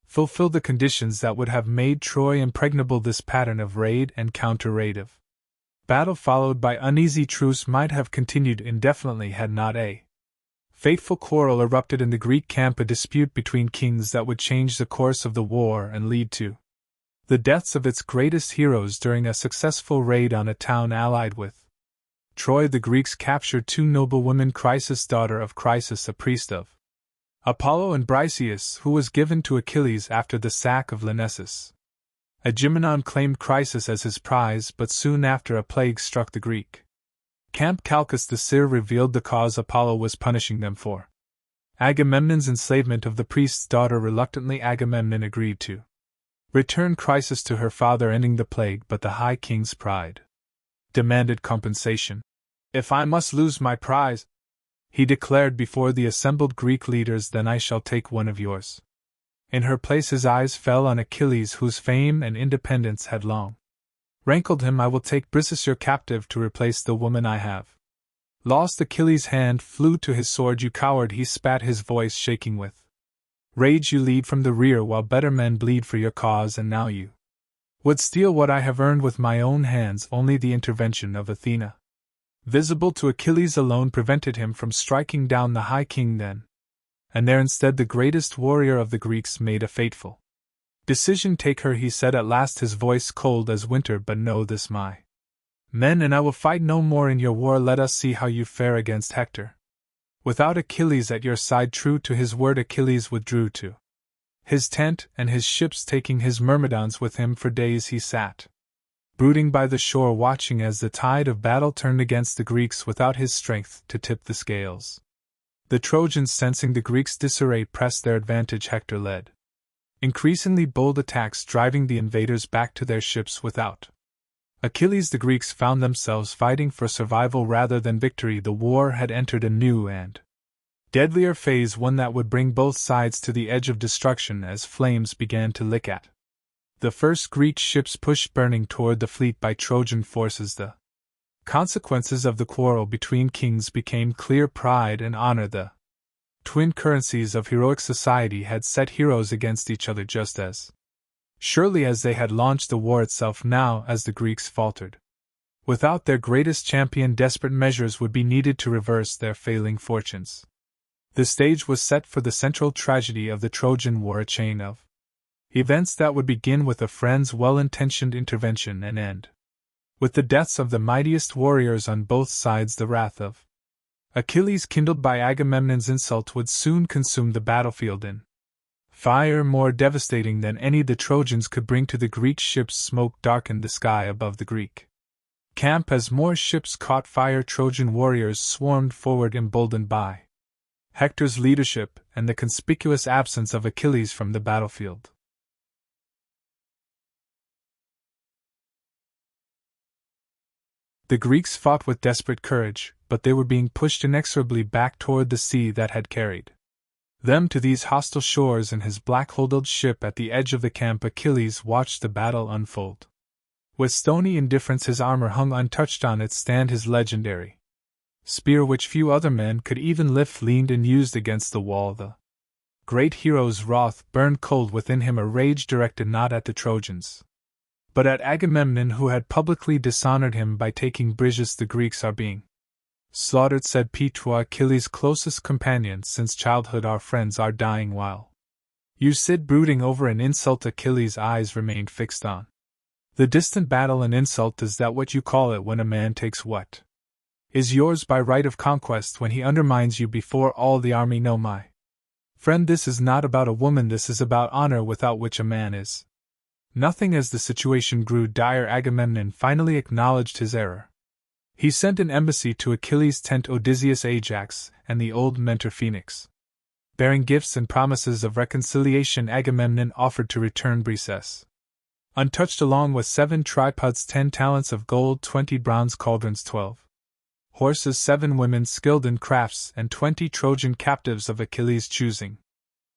Speaker 1: fulfill the conditions that would have made Troy impregnable. This pattern of raid and counter-raid of battle, followed by uneasy truce, might have continued indefinitely had not a fateful quarrel erupted in the Greek camp, a dispute between kings that would change the course of the war and lead to the deaths of its greatest heroes during a successful raid on a town allied with Troy. The Greeks captured two noble women, Chrysis, daughter of Chrysis, a priest of Apollo, and Briseis, who was given to Achilles after the sack of Lyrnessus. Agamemnon claimed Chrysis as his prize, but soon after a plague struck the Greek camp. Calchas the seer revealed the cause Apollo was punishing them for. Agamemnon's enslavement of the priest's daughter. Reluctantly, Agamemnon agreed to return Chrysis to her father, ending the plague, but the high king's pride demanded compensation. "If I must lose my prize," he declared before the assembled Greek leaders, "then I shall take one of yours." In her place his eyes fell on Achilles, whose fame and independence had long rankled him. "I will take Briseis, your captive, to replace the woman I have lost." Achilles' hand flew to his sword. "You coward," he spat, his voice shaking with rage. "You lead from the rear while better men bleed for your cause, and now you would steal what I have earned with my own hands." Only the intervention of Athena, visible to Achilles alone, prevented him from striking down the high king then and there. Instead, the greatest warrior of the Greeks made a fateful decision. "Take her," he said at last, his voice cold as winter. "But know this, my men, and I will fight no more in your war. Let us see how you fare against Hector." Without Achilles at your side, true to his word, Achilles withdrew to his tent and his ships, taking his myrmidons with him. For days he sat brooding by the shore, watching as the tide of battle turned against the Greeks, without his strength to tip the scales. The Trojans, sensing the Greeks' disarray, pressed their advantage. Hector led increasingly bold attacks, driving the invaders back to their ships. Without Achilles, the Greeks found themselves fighting for survival rather than victory. The war had entered a new and deadlier phase, one that would bring both sides to the edge of destruction as flames began to lick at the first Greek ships pushed burning toward the fleet by Trojan forces. The consequences of the quarrel between kings became clear. Pride and honor, the twin currencies of heroic society, had set heroes against each other just as surely as they had launched the war itself. Now, as the Greeks faltered without their greatest champion, desperate measures would be needed to reverse their failing fortunes. The stage was set for the central tragedy of the Trojan War, a chain of events that would begin with a friend's well-intentioned intervention and end with the deaths of the mightiest warriors on both sides. The wrath of Achilles, kindled by Agamemnon's insult, would soon consume the battlefield in fire more devastating than any the Trojans could bring to the Greek ships. Smoke darkened the sky above the Greek camp as more ships caught fire. Trojan warriors swarmed forward, emboldened by Hector's leadership and the conspicuous absence of Achilles from the battlefield. The Greeks fought with desperate courage, but they were being pushed inexorably back toward the sea that had carried them to these hostile shores. In his black-hulled ship at the edge of the camp, Achilles watched the battle unfold. With stony indifference, his armor hung untouched on its stand. His legendary spear, which few other men could even lift, leaned unused against the wall. The great hero's wrath burned cold within him, a rage directed not at the Trojans, but at Agamemnon, who had publicly dishonored him by taking Briseis. "The Greeks are being slaughtered," said Paetua, Achilles' closest companion since childhood. "Our friends are dying while you sit brooding over an insult." Achilles' eyes remained fixed on the distant battle. "An insult, is that what you call it when a man takes what is yours by right of conquest, when he undermines you before all the army? No, my friend, this is not about a woman, this is about honor, without which a man is nothing." As the situation grew dire, Agamemnon finally acknowledged his error. He sent an embassy to Achilles' tent Odysseus Ajax and the old mentor Phoenix. Bearing gifts and promises of reconciliation, Agamemnon offered to return Briseis untouched, along with 7 tripods, 10 talents of gold, 20 bronze cauldrons, 12 horses, 7 women skilled in crafts, and 20 Trojan captives of Achilles' choosing.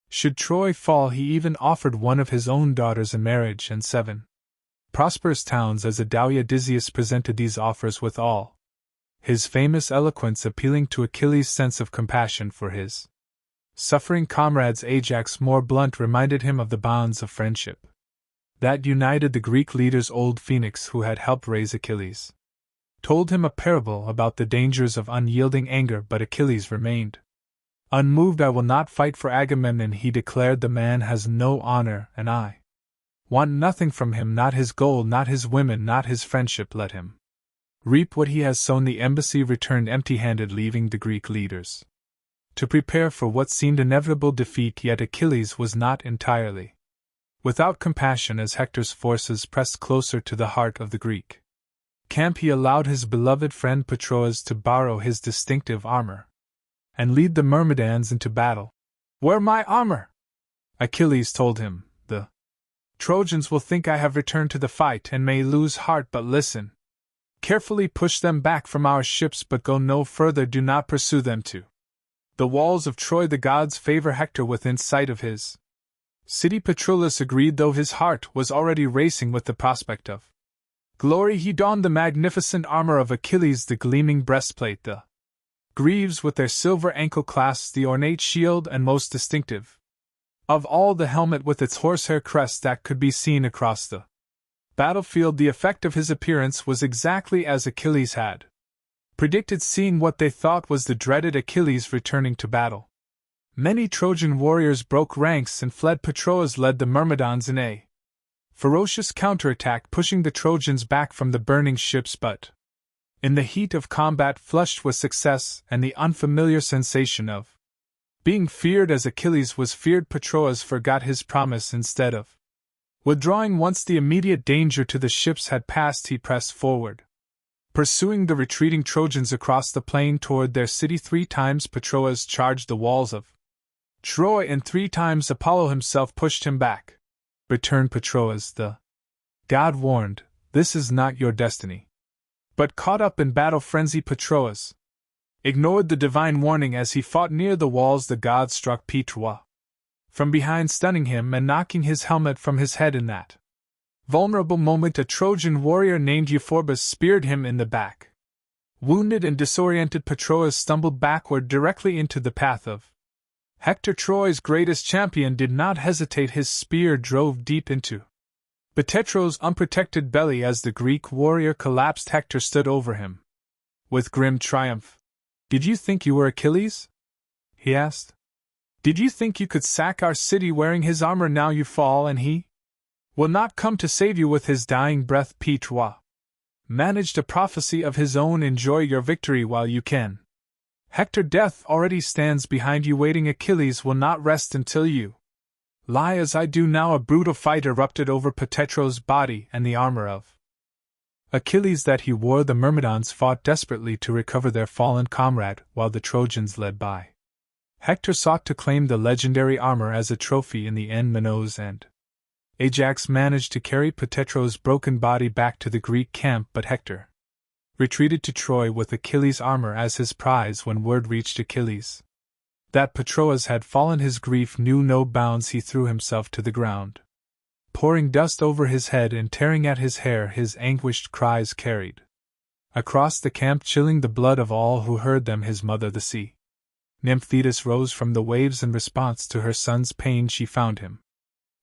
Speaker 1: Should Troy fall, he even offered one of his own daughters in marriage and 7 prosperous towns as a dowry. Odysseus presented these offers with all his famous eloquence, appealing to Achilles' sense of compassion for his suffering comrades. Ajax, more blunt, reminded him of the bonds of friendship that united the Greek leaders. Old Phoenix, who had helped raise Achilles, told him a parable about the dangers of unyielding anger, but Achilles remained unmoved. I will not fight for Agamemnon, he declared. The man has no honor, and I want nothing from him, not his gold, not his women, not his friendship. Let him reap what he has sown. The embassy returned empty-handed, leaving the Greek leaders to prepare for what seemed inevitable defeat. Yet Achilles was not entirely without compassion. As Hector's forces pressed closer to the heart of the Greek camp, he allowed his beloved friend Patroclus to borrow his distinctive armor and lead the Myrmidons into battle. "Wear my armor," Achilles told him. "The Trojans will think I have returned to the fight and may lose heart, but listen carefully. Push them back from our ships, but go no further. Do not pursue them to the walls of Troy. The gods favor Hector within sight of his city." Patroclus agreed, though his heart was already racing with the prospect of glory. He donned the magnificent armor of Achilles, the gleaming breastplate, the greaves with their silver ankle clasps, the ornate shield, and most distinctive of all, the helmet with its horsehair crest that could be seen across the battlefield. The effect of his appearance was exactly as Achilles had predicted, seeing what they thought was the dreaded Achilles returning to battle. Many Trojan warriors broke ranks and fled. Patroclus led the Myrmidons in a ferocious counterattack, pushing the Trojans back from the burning ships, but in the heat of combat, flushed with success and the unfamiliar sensation of being feared as Achilles was feared, Patroclus forgot his promise. Instead of withdrawing once the immediate danger to the ships had passed, he pressed forward, pursuing the retreating Trojans across the plain toward their city. 3 times Patroclus charged the walls of Troy, and 3 times Apollo himself pushed him back. Returned Patroclus, the god warned, "This is not your destiny." But caught up in battle frenzy, Patroclus ignored the divine warning. As he fought near the walls, the god struck Patroclus from behind, stunning him and knocking his helmet from his head. In that vulnerable moment, a Trojan warrior named Euphorbus speared him in the back. Wounded and disoriented, Patroclus stumbled backward directly into the path of Hector. Troy's greatest champion did not hesitate. His spear drove deep into Patroclus' unprotected belly. As the Greek warrior collapsed, Hector stood over him with grim triumph. "Did you think you were Achilles?" he asked. "Did you think you could sack our city wearing his armor? Now you fall, and he will not come to save you with his dying breath." Patroclus managed a prophecy of his own. "Enjoy your victory while you can. Hector, death already stands behind you waiting. Achilles will not rest until you lie as I do now." A brutal fight erupted over Patroclus' body and the armor of Achilles that he wore. The Myrmidons fought desperately to recover their fallen comrade, while the Trojans, led by Hector, sought to claim the legendary armor as a trophy. In the end, Minos and Ajax managed to carry Patroclus' broken body back to the Greek camp, but Hector retreated to Troy with Achilles' armor as his prize. When word reached Achilles that Patroclus had fallen, his grief knew no bounds. He threw himself to the ground, pouring dust over his head and tearing at his hair. His anguished cries carried across the camp, chilling the blood of all who heard them. His mother, the sea nymph Thetis, rose from the waves. In response to her son's pain, she found him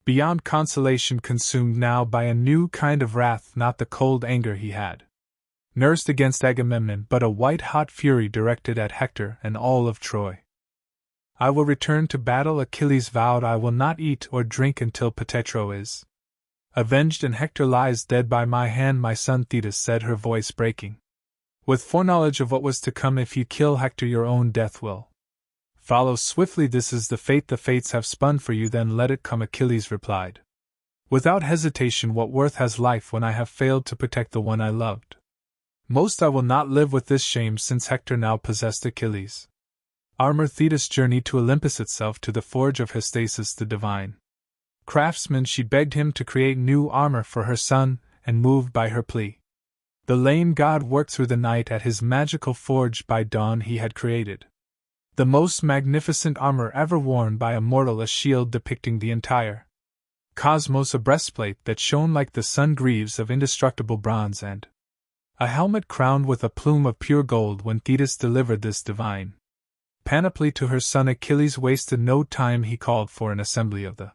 Speaker 1: beyond consolation, consumed now by a new kind of wrath, not the cold anger he had nursed against Agamemnon, but a white-hot fury directed at Hector and all of Troy. "I will return to battle," Achilles vowed. "I will not eat or drink until Patroclus is avenged and Hector lies dead by my hand." "My son," Thetis said, her voice breaking with foreknowledge of what was to come, "if you kill Hector, your own death will follow swiftly. This is the fate the fates have spun for you." "Then let it come," Achilles replied without hesitation. "What worth has life when I have failed to protect the one I loved? Most I will not live with this shame since Hector now possessed Achilles' armor. Thetis journeyed to Olympus itself to the forge of Hephaestus the divine craftsman. She begged him to create new armor for her son, and moved by her plea, the lame god worked through the night at his magical forge. By dawn he had created the most magnificent armor ever worn by a mortal, a shield depicting the entire cosmos, a breastplate that shone like the sun, greaves of indestructible bronze, and a helmet crowned with a plume of pure gold. When Thetis delivered this divine panoply to her son, Achilles wasted no time. He called for an assembly of the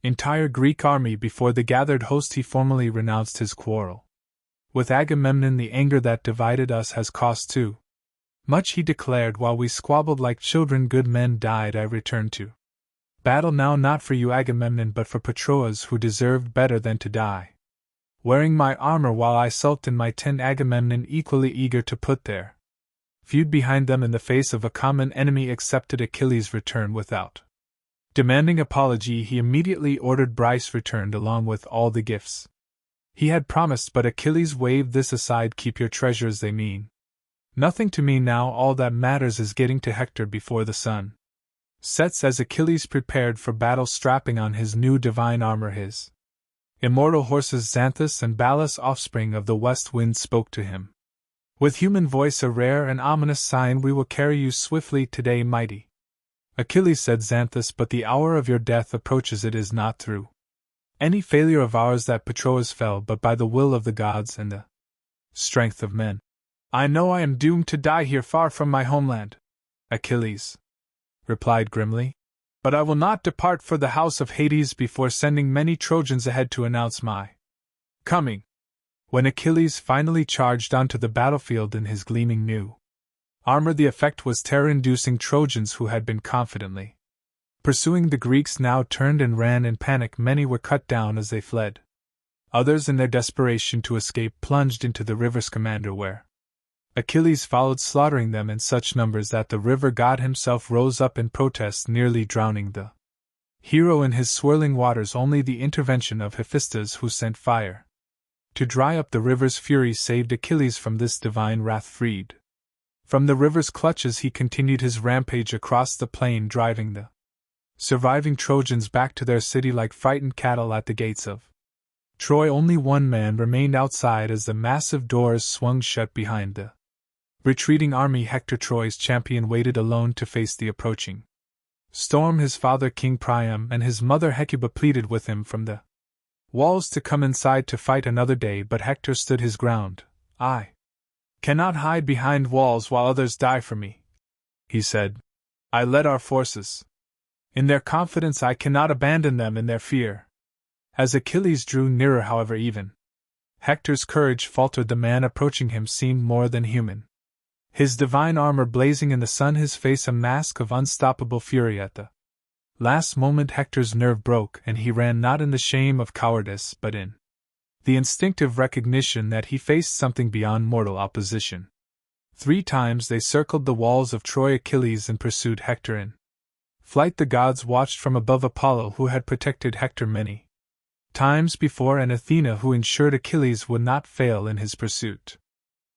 Speaker 1: entire Greek army. Before the gathered host he formally renounced his quarrel with Agamemnon. The anger that divided us has cost too much, he declared, while we squabbled like children. Good men died. I returned to battle now, not for you, Agamemnon, but for Patroclus, who deserved better than to die wearing my armor while I sulked in my tent. Agamemnon, equally eager to put their feud behind them in the face of a common enemy, accepted Achilles' return without demanding apology. He immediately ordered Bryce returned along with all the gifts he had promised, but Achilles waved this aside. Keep your treasures, they mean nothing to me now. All that matters is getting to Hector before the sun sets. As Achilles prepared for battle, strapping on his new divine armor, his immortal horses Xanthus and Balus, offspring of the west wind, spoke to him with human voice, a rare and ominous sign. We will carry you swiftly today, mighty Achilles, said Xanthus, but the hour of your death approaches. It is not through any failure of ours that Patroclus fell, but by the will of the gods and the strength of men. I know I am doomed to die here, far from my homeland, Achilles replied grimly, but I will not depart for the house of Hades before sending many Trojans ahead to announce my coming. When Achilles finally charged onto the battlefield in his gleaming new armor, the effect was terror-inducing. Trojans who had been confidently pursuing the Greeks now turned and ran in panic. Many were cut down as they fled. Others, in their desperation to escape, plunged into the river Scamander, where Achilles followed, slaughtering them in such numbers that the river god himself rose up in protest, nearly drowning the hero in his swirling waters. Only the intervention of Hephaestus, who sent fire to dry up the river's fury, saved Achilles from this divine wrath. Freed from the river's clutches, he continued his rampage across the plain, driving the surviving Trojans back to their city like frightened cattle at the gates of Troy. Only one man remained outside as the massive doors swung shut behind the retreating army. Hector, Troy's champion, waited alone to face the approaching storm. His father, King Priam, and his mother Hecuba pleaded with him from the walls to come inside to fight another day, but Hector stood his ground. I cannot hide behind walls while others die for me, he said. I led our forces in their confidence. I cannot abandon them in their fear. As Achilles drew nearer, however, even Hector's courage faltered. The man approaching him seemed more than human, his divine armor blazing in the sun, his face a mask of unstoppable fury. At the last moment Hector's nerve broke, and he ran, not in the shame of cowardice, but in the instinctive recognition that he faced something beyond mortal opposition. 3 times they circled the walls of Troy, Achilles, and pursued Hector in flight. The gods watched from above, Apollo, who had protected Hector many times before, and Athena, who ensured Achilles would not fail in his pursuit.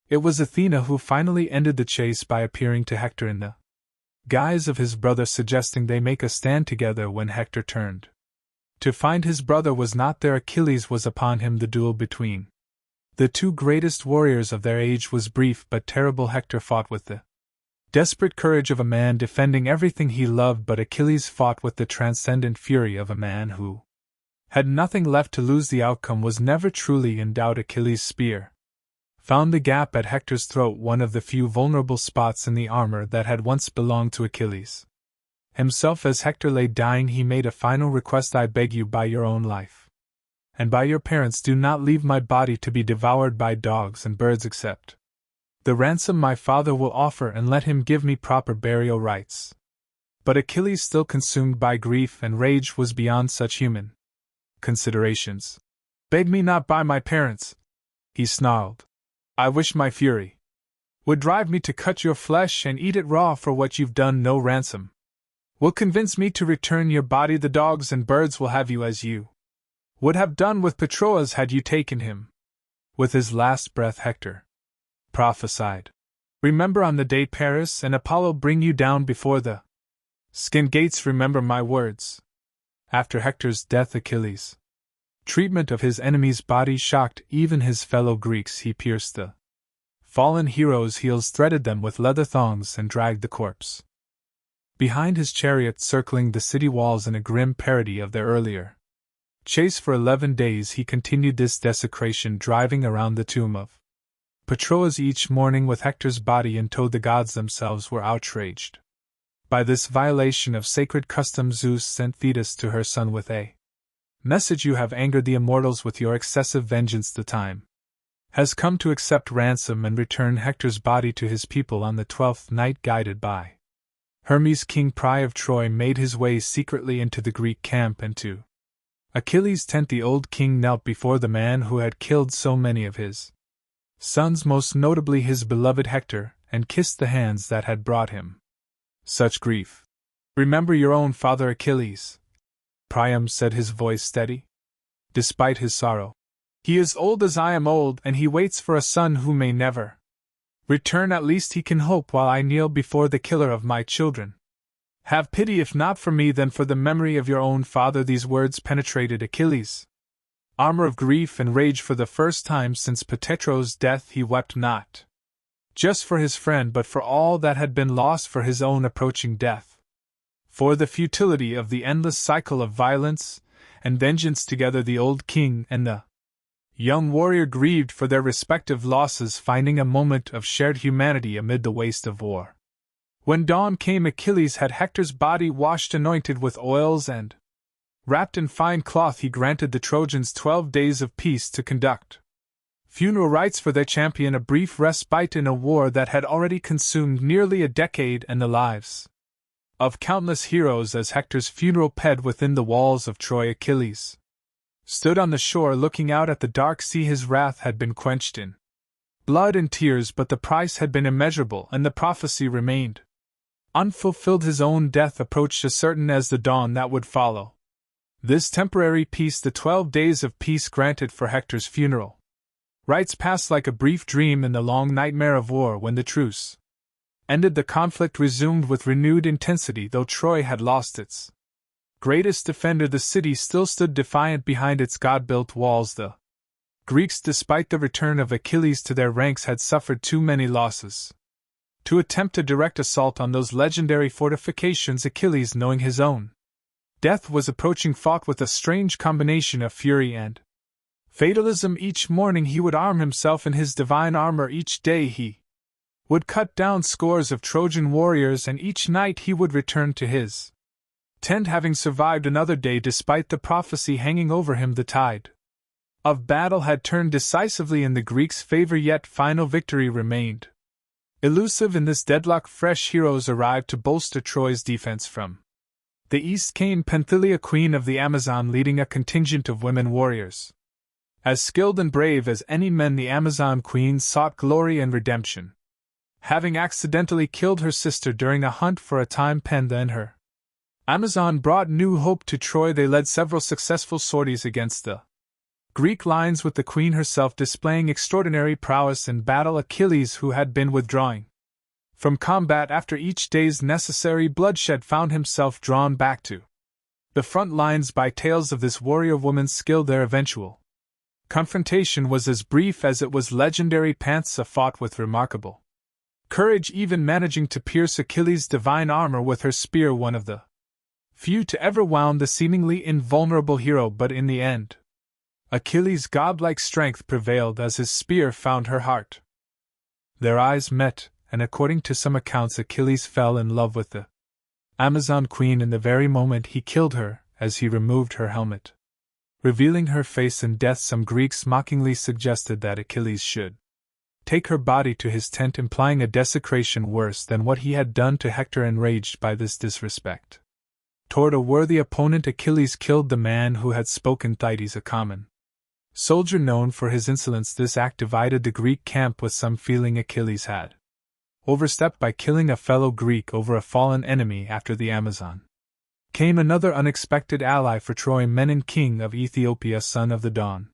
Speaker 1: It was Athena who finally ended the chase by appearing to Hector in the guise of his brother, suggesting they make a stand together. When Hector turned to find his brother was not there, Achilles was upon him. The duel between the two greatest warriors of their age was brief but terrible. Hector fought with the desperate courage of a man defending everything he loved, but Achilles fought with the transcendent fury of a man who had nothing left to lose. The outcome was never truly in doubt. Achilles' spear found the gap at Hector's throat, one of the few vulnerable spots in the armor that had once belonged to Achilles himself. As Hector lay dying, he made a final request. I beg you, by your own life and by your parents, do not leave my body to be devoured by dogs and birds. Accept the ransom my father will offer, and let him give me proper burial rites. But Achilles, still consumed by grief and rage, was beyond such human considerations. Beg me not by my parents, he snarled. I wish my fury would drive me to cut your flesh and eat it raw. For what you've done, no ransom will convince me to return your body. The dogs and birds will have you, as you would have done with Patroclus had you taken him. With his last breath, Hector prophesied. Remember on the day Paris and Apollo bring you down before the skin gates, remember my words. After Hector's death, Achilles' treatment of his enemy's body shocked even his fellow Greeks. He pierced the fallen hero's heels, threaded them with leather thongs, and dragged the corpse behind his chariot, circling the city walls in a grim parody of their earlier chase. For 11 days he continued this desecration, driving around the tomb of Patroclus each morning with Hector's body in tow. The gods themselves were outraged by this violation of sacred custom. Zeus sent Thetis to her son with a message: you have angered the immortals with your excessive vengeance. The time has come to accept ransom and return Hector's body to his people. On the 12th night, guided by Hermes, King Priam of Troy made his way secretly into the Greek camp, and to Achilles' tent the old king knelt before the man who had killed so many of his sons, most notably his beloved Hector, and kissed the hands that had brought him such grief. Remember your own father Achilles, Priam said, his voice steady despite his sorrow. He is old as I am old, and he waits for a son who may never return. At least he can hope while I kneel before the killer of my children. Have pity, if not for me, then for the memory of your own father. These words penetrated Achilles' armor of grief and rage. For the first time since Patroclus' death he wept not just for his friend, but for all that had been lost, for his own approaching death, for the futility of the endless cycle of violence and vengeance. Together the old king and the young warrior grieved for their respective losses, finding a moment of shared humanity amid the waste of war. When dawn came, Achilles had Hector's body washed, anointed with oils, and wrapped in fine cloth. He granted the Trojans 12 days of peace to conduct funeral rites for their champion, a brief respite in a war that had already consumed nearly a decade and the lives of countless heroes. As Hector's funeral ped within the walls of Troy, Achilles stood on the shore looking out at the dark sea. His wrath had been quenched in blood and tears, but the price had been immeasurable, and the prophecy remained unfulfilled. His own death approached as certain as the dawn that would follow this temporary peace. The 12 days of peace granted for Hector's funeral rites passed like a brief dream in the long nightmare of war. When the truce ended, the conflict resumed with renewed intensity. Though Troy had lost its greatest defender, the city still stood defiant behind its god-built walls. The Greeks, despite the return of Achilles to their ranks, had suffered too many losses to attempt a direct assault on those legendary fortifications. Achilles, knowing his own death was approaching, fought with a strange combination of fury and fatalism. Each morning he would arm himself in his divine armor. Each day he would cut down scores of Trojan warriors, and each night he would return to his tent, having survived another day despite the prophecy hanging over him. The tide of battle had turned decisively in the Greeks' favor, yet final victory remained elusive. In this deadlock, fresh heroes arrived to bolster Troy's defense. From the east came Penthelia, queen of the Amazon, leading a contingent of women warriors. As skilled and brave as any men, the Amazon queen sought glory and redemption. Having accidentally killed her sister during a hunt for a time, Penda and her Amazon brought new hope to Troy. They led several successful sorties against the Greek lines, with the queen herself displaying extraordinary prowess in battle. Achilles, who had been withdrawing from combat after each day's necessary bloodshed, found himself drawn back to the front lines by tales of this warrior woman's skill. Their eventual confrontation was as brief as it was legendary. Pansa fought with remarkable courage, even managing to pierce Achilles' divine armor with her spear, one of the few to ever wound the seemingly invulnerable hero. But in the end, Achilles' godlike strength prevailed as his spear found her heart. Their eyes met, and according to some accounts, Achilles fell in love with the Amazon queen in the very moment he killed her, as he removed her helmet, revealing her face in death. Some Greeks mockingly suggested that Achilles should take her body to his tent, implying a desecration worse than what he had done to Hector. Enraged by this disrespect toward a worthy opponent, Achilles killed the man who had spoken. Thetis, a common soldier known for his insolence. This act divided the Greek camp, with some feeling Achilles had overstepped by killing a fellow Greek over a fallen enemy. After the Amazon came another unexpected ally for Troy, Menon, king of Ethiopia, son of the dawn.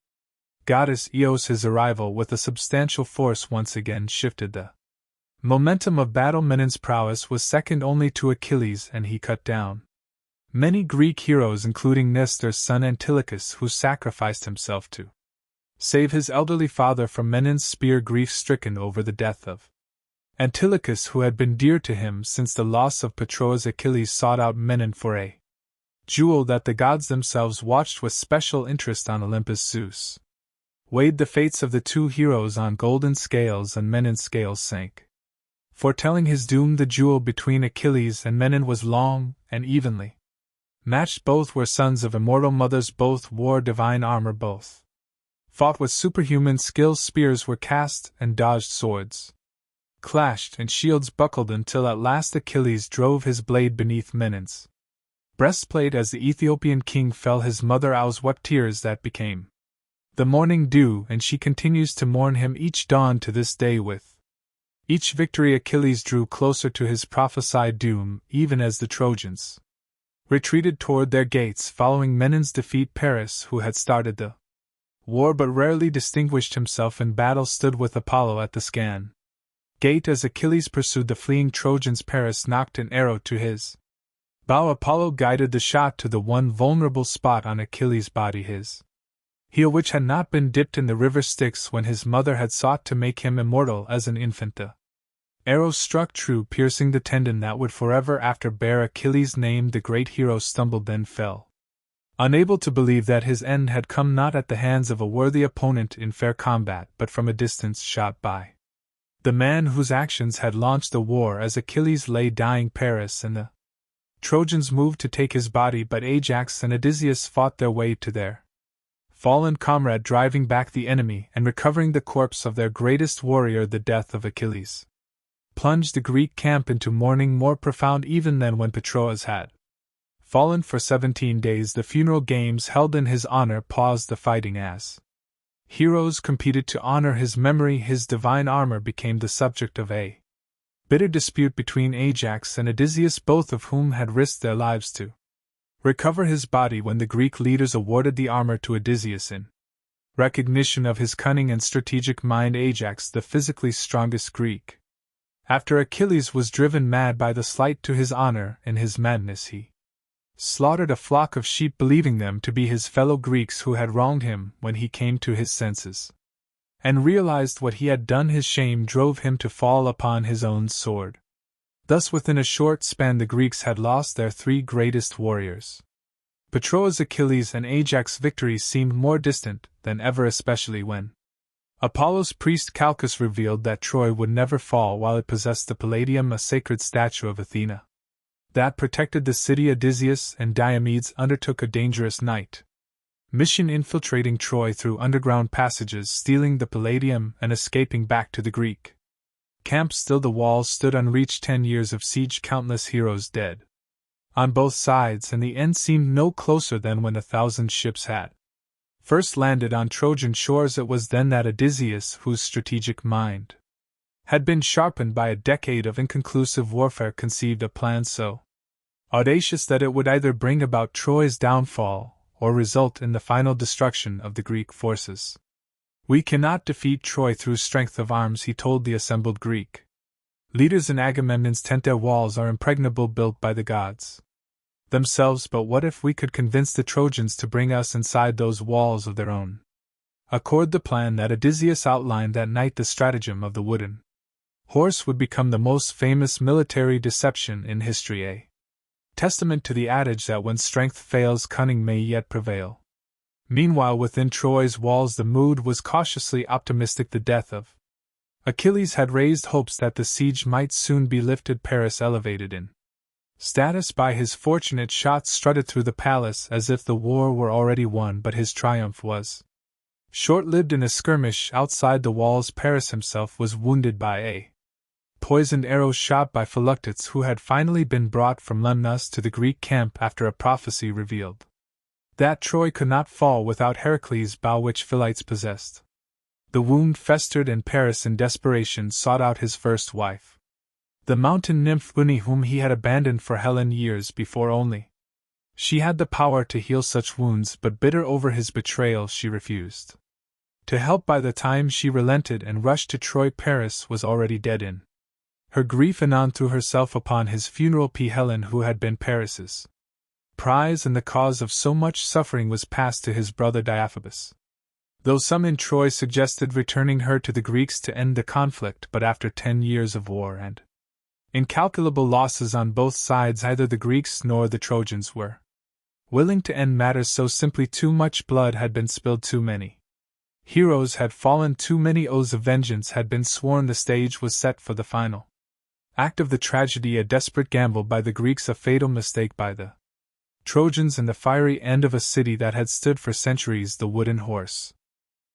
Speaker 1: goddess Eos. His arrival with a substantial force once again shifted the momentum of battle. Menon's prowess was second only to Achilles, and he cut down many Greek heroes, including Nestor's son Antilochus, who sacrificed himself to save his elderly father from Menon's spear. Grief-stricken over the death of Antilochus, who had been dear to him since the loss of Patroclus, Achilles sought out Menon for a jewel that the gods themselves watched with special interest on Olympus. Zeus weighed the fates of the two heroes on golden scales, and Menon's scales sank, foretelling his doom. The duel between Achilles and Menon was long and evenly matched. Both were sons of immortal mothers, both wore divine armor, both fought with superhuman skill. Spears were cast and dodged, swords clashed, and shields buckled, until at last Achilles drove his blade beneath Menon's breastplate. As the Ethiopian king fell, his mother Aus wept tears that became the morning dew, and she continues to mourn him each dawn to this day. With each victory, Achilles drew closer to his prophesied doom, even as the Trojans retreated toward their gates following Menon's defeat. Paris, who had started the war but rarely distinguished himself in battle, stood with Apollo at the scan gate as Achilles pursued the fleeing Trojans. Paris knocked an arrow to his bow. Apollo guided the shot to the one vulnerable spot on Achilles' body, his heel, which had not been dipped in the river Styx when his mother had sought to make him immortal as an infant. The arrow struck true, piercing the tendon that would forever after bear Achilles' name. The great hero stumbled, then fell, unable to believe that his end had come, not at the hands of a worthy opponent in fair combat, but from a distance, shot by the man whose actions had launched the war. As Achilles lay dying, Paris and the Trojans moved to take his body, but Ajax and Odysseus fought their way to their fallen comrade, driving back the enemy and recovering the corpse of their greatest warrior. The death of Achilles plunged the Greek camp into mourning more profound even than when Patroclus had fallen. For 17 days the funeral games held in his honor paused the fighting as heroes competed to honor his memory. His divine armor became the subject of a bitter dispute between Ajax and Odysseus, both of whom had risked their lives to recover his body. When the Greek leaders awarded the armor to Odysseus in recognition of his cunning and strategic mind, Ajax, the physically strongest Greek, after Achilles was driven mad by the slight to his honor, in his madness he slaughtered a flock of sheep, believing them to be his fellow Greeks who had wronged him. When he came to his senses and realized what he had done, his shame drove him to fall upon his own sword. Thus within a short span the Greeks had lost their three greatest warriors. Patroclus, Achilles, and Ajax. Victory seemed more distant than ever, especially when Apollo's priest Calchas revealed that Troy would never fall while it possessed the Palladium, a sacred statue of Athena that protected the city. Odysseus and Diomedes undertook a dangerous night mission, infiltrating Troy through underground passages, stealing the Palladium, and escaping back to the Greek camp. Still the walls stood unreached. 10 years of siege, countless heroes dead on both sides, and the end seemed no closer than when 1,000 ships had first landed on Trojan shores. It was then that Odysseus, whose strategic mind had been sharpened by a decade of inconclusive warfare, conceived a plan so audacious that it would either bring about Troy's downfall or result in the final destruction of the Greek forces. "We cannot defeat Troy through strength of arms," he told the assembled Greek leaders in Agamemnon's tent. "Their walls are impregnable, built by the gods themselves, but what if we could convince the Trojans to bring us inside those walls of their own?" Accord the plan that Odysseus outlined that night. The stratagem of the wooden horse would become the most famous military deception in history, a testament to the adage that when strength fails, cunning may yet prevail. Meanwhile, within Troy's walls the mood was cautiously optimistic. The death of Achilles had raised hopes that the siege might soon be lifted. Paris, elevated in status by his fortunate shot, strutted through the palace as if the war were already won, but his triumph was short-lived. In a skirmish outside the walls, Paris himself was wounded by a poisoned arrow shot by Philoctetes, who had finally been brought from Lemnos to the Greek camp after a prophecy revealed that Troy could not fall without Heracles' bow, which Philites possessed. The wound festered, and Paris in desperation sought out his first wife, the mountain nymph Uni, whom he had abandoned for Helen years before. Only she had the power to heal such wounds, but bitter over his betrayal she refused To help by the time she relented and rushed to Troy, Paris was already dead in her grief. Anon threw herself upon his funeral. Helen, who had been Paris's prize and the cause of so much suffering, was passed to his brother Deiphobus. Though some in Troy suggested returning her to the Greeks to end the conflict, but after 10 years of war and incalculable losses on both sides, neither the Greeks nor the Trojans were willing to end matters so simply. Too much blood had been spilled, too many heroes had fallen, too many oaths of vengeance had been sworn. The stage was set for the final act of the tragedy, a desperate gamble by the Greeks, a fatal mistake by the Trojans, and the fiery end of a city that had stood for centuries. The wooden horse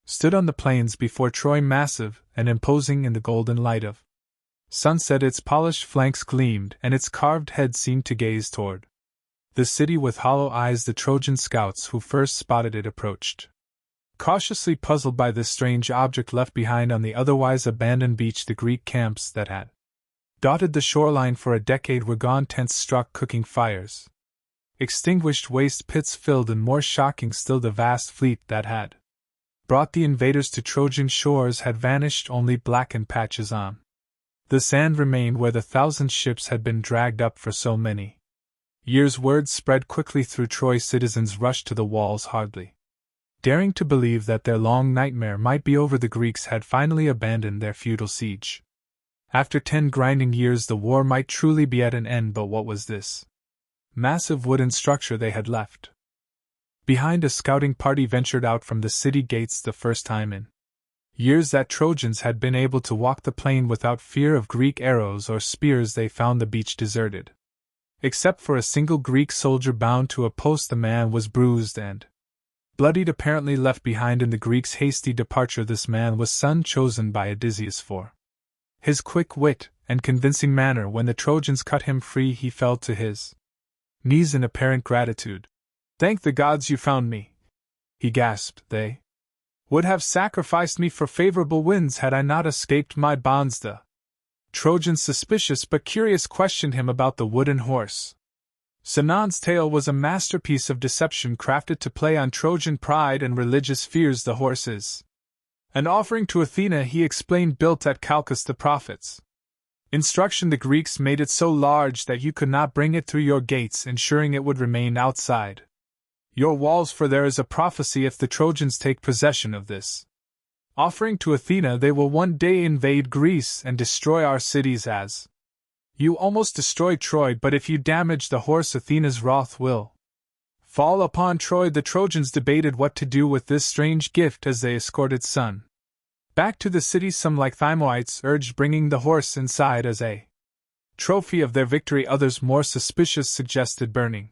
Speaker 1: stood on the plains before Troy, massive and imposing in the golden light of sunset. Its polished flanks gleamed, and its carved head seemed to gaze toward the city with hollow eyes. The Trojan scouts who first spotted it approached, cautiously puzzled by this strange object left behind on the otherwise abandoned beach. The Greek camps that had dotted the shoreline for a decade were gone. Tents struck, cooking fires extinguished, waste pits filled, and more shocking still, the vast fleet that had brought the invaders to Trojan shores had vanished. Only blackened patches on the sand remained where the 1,000 ships had been dragged up for so many years. Word spread quickly through Troy. Citizens rushed to the walls, hardly daring to believe that their long nightmare might be over. The Greeks had finally abandoned their futile siege. After 10 grinding years, the war might truly be at an end. But what was this massive wooden structure they had left behind? A scouting party ventured out from the city gates the first time in years that Trojans had been able to walk the plain without fear of Greek arrows or spears. They found the beach deserted, except for a single Greek soldier bound to a post. The man was bruised and bloodied, apparently left behind in the Greeks' hasty departure. This man was son chosen by Odysseus for his quick wit and convincing manner. When the Trojans cut him free, he fell to his knees in apparent gratitude. "Thank the gods you found me," he gasped. "They would have sacrificed me for favorable winds had I not escaped my bonds." The Trojans, suspicious but curious, questioned him about the wooden horse. Sinan's tale was a masterpiece of deception crafted to play on Trojan pride and religious fears. "The horse is an offering to Athena," he explained, "built at Chalcis the prophet's instruction. The Greeks made it so large that you could not bring it through your gates, ensuring it would remain outside your walls, for there is a prophecy if the Trojans take possession of this offering to Athena, they will one day invade Greece and destroy our cities as you almost destroyed Troy. But if you damage the horse, Athena's wrath will fall upon Troy." The Trojans debated what to do with this strange gift as they escorted Sun back to the city. Some, like Thymoites, urged bringing the horse inside as a trophy of their victory. Others, more suspicious, suggested burning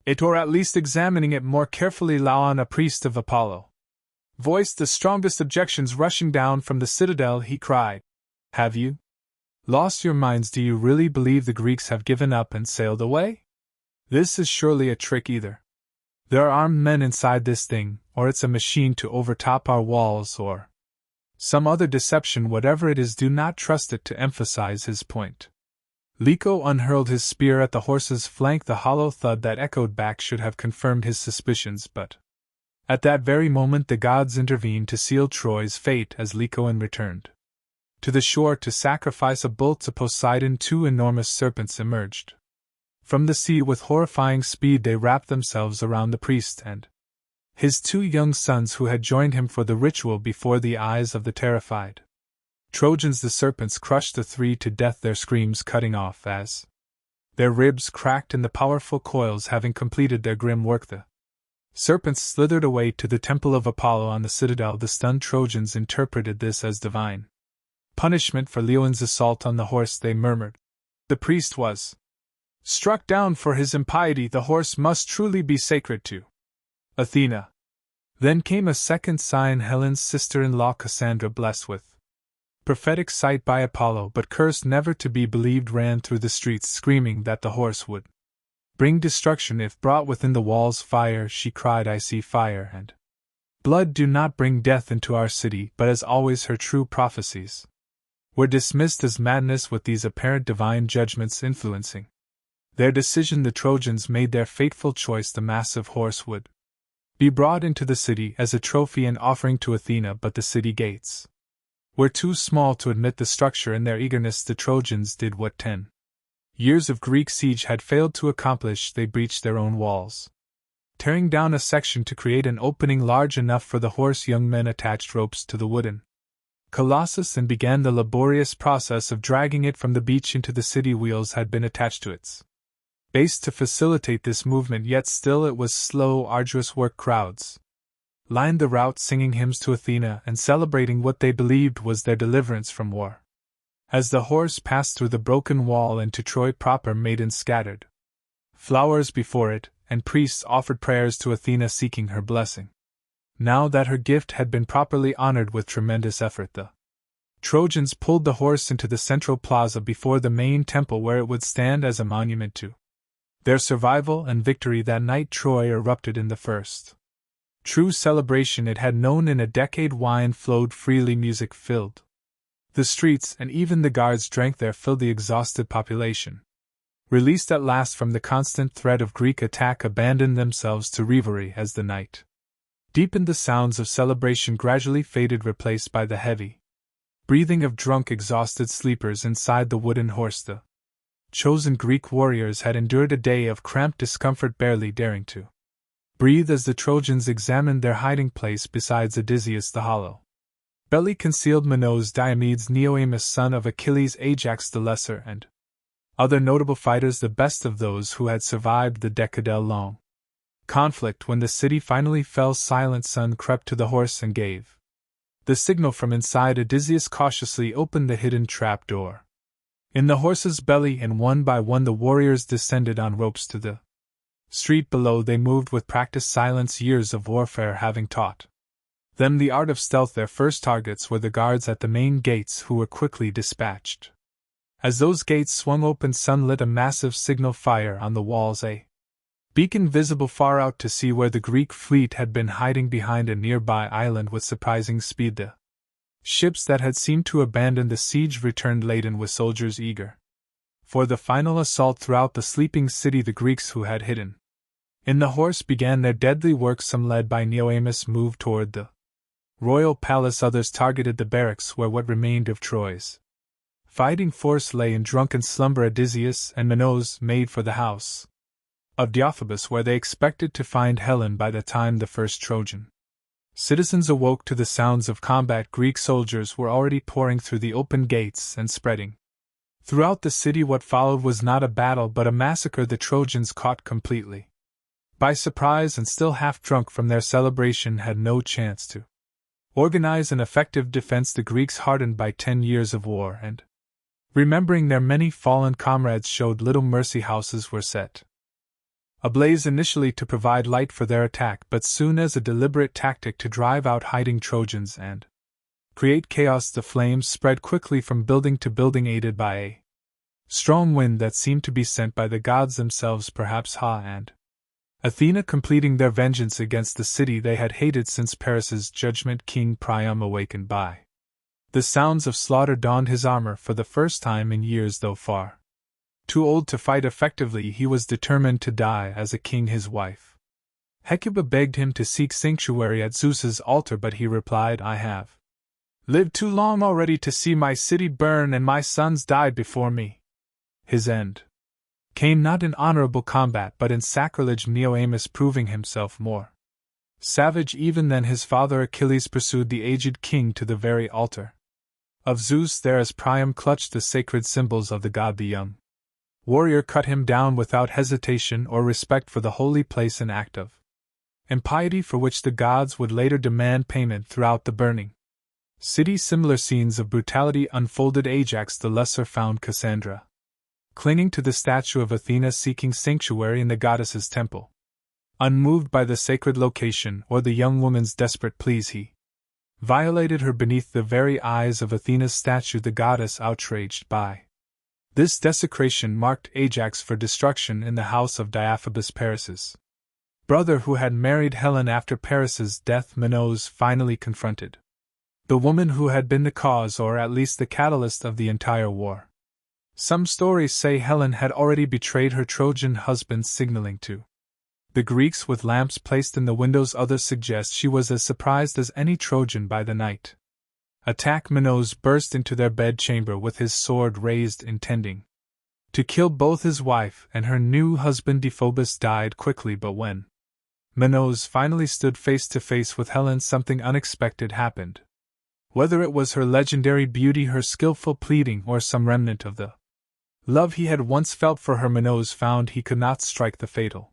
Speaker 1: it or at least examining it more carefully. Laon, a priest of Apollo, voiced the strongest objections. Rushing down from the citadel, he cried, "Have you lost your minds? Do you really believe the Greeks have given up and sailed away? This is surely a trick. Either there are armed men inside this thing, or it's a machine to overtop our walls, or some other deception. Whatever it is, do not trust it." To emphasize his point, Lyco unhurled his spear at the horse's flank. The hollow thud that echoed back should have confirmed his suspicions, but at that very moment the gods intervened to seal Troy's fate as Lycoon returned to the shore to sacrifice a bull to Poseidon. 2 enormous serpents emerged from the sea with horrifying speed. They wrapped themselves around the priest and his 2 young sons who had joined him for the ritual before the eyes of the terrified Trojans. The serpents crushed the 3 to death, their screams cutting off as their ribs cracked in the powerful coils. Having completed their grim work, the serpents slithered away to the temple of Apollo on the citadel. The stunned Trojans interpreted this as divine punishment for Leon's assault on the horse. They murmured, "The priest was struck down for his impiety. The horse must truly be sacred to Athena." Then came a second sign. Helen's sister-in-law Cassandra, blessed with prophetic sight by Apollo but cursed never to be believed, ran through the streets screaming that the horse would bring destruction if brought within the walls. "Fire," she cried, "I see fire and blood do not bring death into our city." But as always, her true prophecies were dismissed as madness. With these apparent divine judgments influencing their decision, the Trojans made their fateful choice. The massive horse would be brought into the city as a trophy and offering to Athena, but the city gates were too small to admit the structure. In their eagerness, the Trojans did what 10 years of Greek siege had failed to accomplish. They breached their own walls, tearing down a section to create an opening large enough for the horse. Young men attached ropes to the wooden colossus and began the laborious process of dragging it from the beach into the city. Wheels had been attached to its base to facilitate this movement, yet still it was slow, arduous work. Crowds lined the route, singing hymns to Athena and celebrating what they believed was their deliverance from war. As the horse passed through the broken wall into Troy proper, maidens scattered flowers before it, and priests offered prayers to Athena seeking her blessing. Now that her gift had been properly honored with tremendous effort, the Trojans pulled the horse into the central plaza before the main temple, where it would stand as a monument to their survival and victory. That night Troy erupted in the first true celebration it had known in a decade. Wine flowed freely, music filled the streets, and even the guards drank there, filled the exhausted population. Released at last from the constant threat of Greek attack, abandoned themselves to revelry as the night deepened. The sounds of celebration gradually faded, replaced by the heavy breathing of drunk, exhausted sleepers inside the wooden horse. The chosen Greek warriors had endured a day of cramped discomfort, barely daring to breathe as the Trojans examined their hiding place beside Odysseus. The hollow belly concealed Minos, Diomedes, Neoemus, son of Achilles, Ajax the Lesser, and other notable fighters, the best of those who had survived the decade-long conflict. When the city finally fell silent, Sun crept to the horse and gave the signal from inside. Odysseus cautiously opened the hidden trap door in the horse's belly, and one by one the warriors descended on ropes to the street below. They moved with practiced silence, years of warfare having taught them the art of stealth. Their first targets were the guards at the main gates, who were quickly dispatched. As those gates swung open, Sun lit a massive signal fire on the walls, a beacon visible far out to sea, where the Greek fleet had been hiding behind a nearby island with surprising speed. The ships that had seemed to abandon the siege returned laden with soldiers eager for the final assault. Throughout the sleeping city, the Greeks who had hidden in the horse began their deadly work. Some, led by Neoemus, moved toward the royal palace. Others targeted the barracks, where what remained of Troy's fighting force lay in drunken slumber. Odysseus and Minos made for the house of Deiphobus, where they expected to find Helen. By the time the first Trojan citizens awoke to the sounds of combat, Greek soldiers were already pouring through the open gates and spreading throughout the city. What followed was not a battle, but a massacre. The Trojans, caught completely by surprise and still half drunk from their celebration, had no chance to organize an effective defense. The Greeks, hardened by 10 years of war and remembering their many fallen comrades, showed little mercy. Houses were set ablaze, initially to provide light for their attack, but soon as a deliberate tactic to drive out hiding Trojans and create chaos. The flames spread quickly from building to building, aided by a strong wind that seemed to be sent by the gods themselves, perhaps Ha and Athena, completing their vengeance against the city they had hated since Paris's judgment. King Priam, awakened by the sounds of slaughter, donned his armor for the first time in years. Though far too old to fight effectively, he was determined to die as a king. His wife Hecuba begged him to seek sanctuary at Zeus's altar, but he replied, "I have lived too long already to see my city burn, and my sons died before me." His end came not in honorable combat, but in sacrilege. Neoemus, proving himself more savage even than his father Achilles, pursued the aged king to the very altar of Zeus. There, as Priam clutched the sacred symbols of the god, the young warrior cut him down without hesitation or respect for the holy place, an act of impiety for which the gods would later demand payment. Throughout the burning city, similar scenes of brutality unfolded. Ajax the Lesser found Cassandra clinging to the statue of Athena, seeking sanctuary in the goddess's temple. Unmoved by the sacred location or the young woman's desperate pleas, he violated her beneath the very eyes of Athena's statue. The goddess, outraged by this desecration, marked Ajax for destruction in the house of Deiphobus, Paris's brother, who had married Helen after Paris's death. Minos finally confronted the woman who had been the cause, or at least the catalyst, of the entire war. Some stories say Helen had already betrayed her Trojan husband, signaling to The Greeks with lamps placed in the windows, others suggest she was as surprised as any Trojan by the night. Attack Minos burst into their bedchamber with his sword raised, intending to kill both his wife and her new husband. Deiphobus died quickly, but when Minos finally stood face to face with Helen, something unexpected happened. Whether it was her legendary beauty, her skillful pleading, or some remnant of the love he had once felt for her, Minos found he could not strike the fatal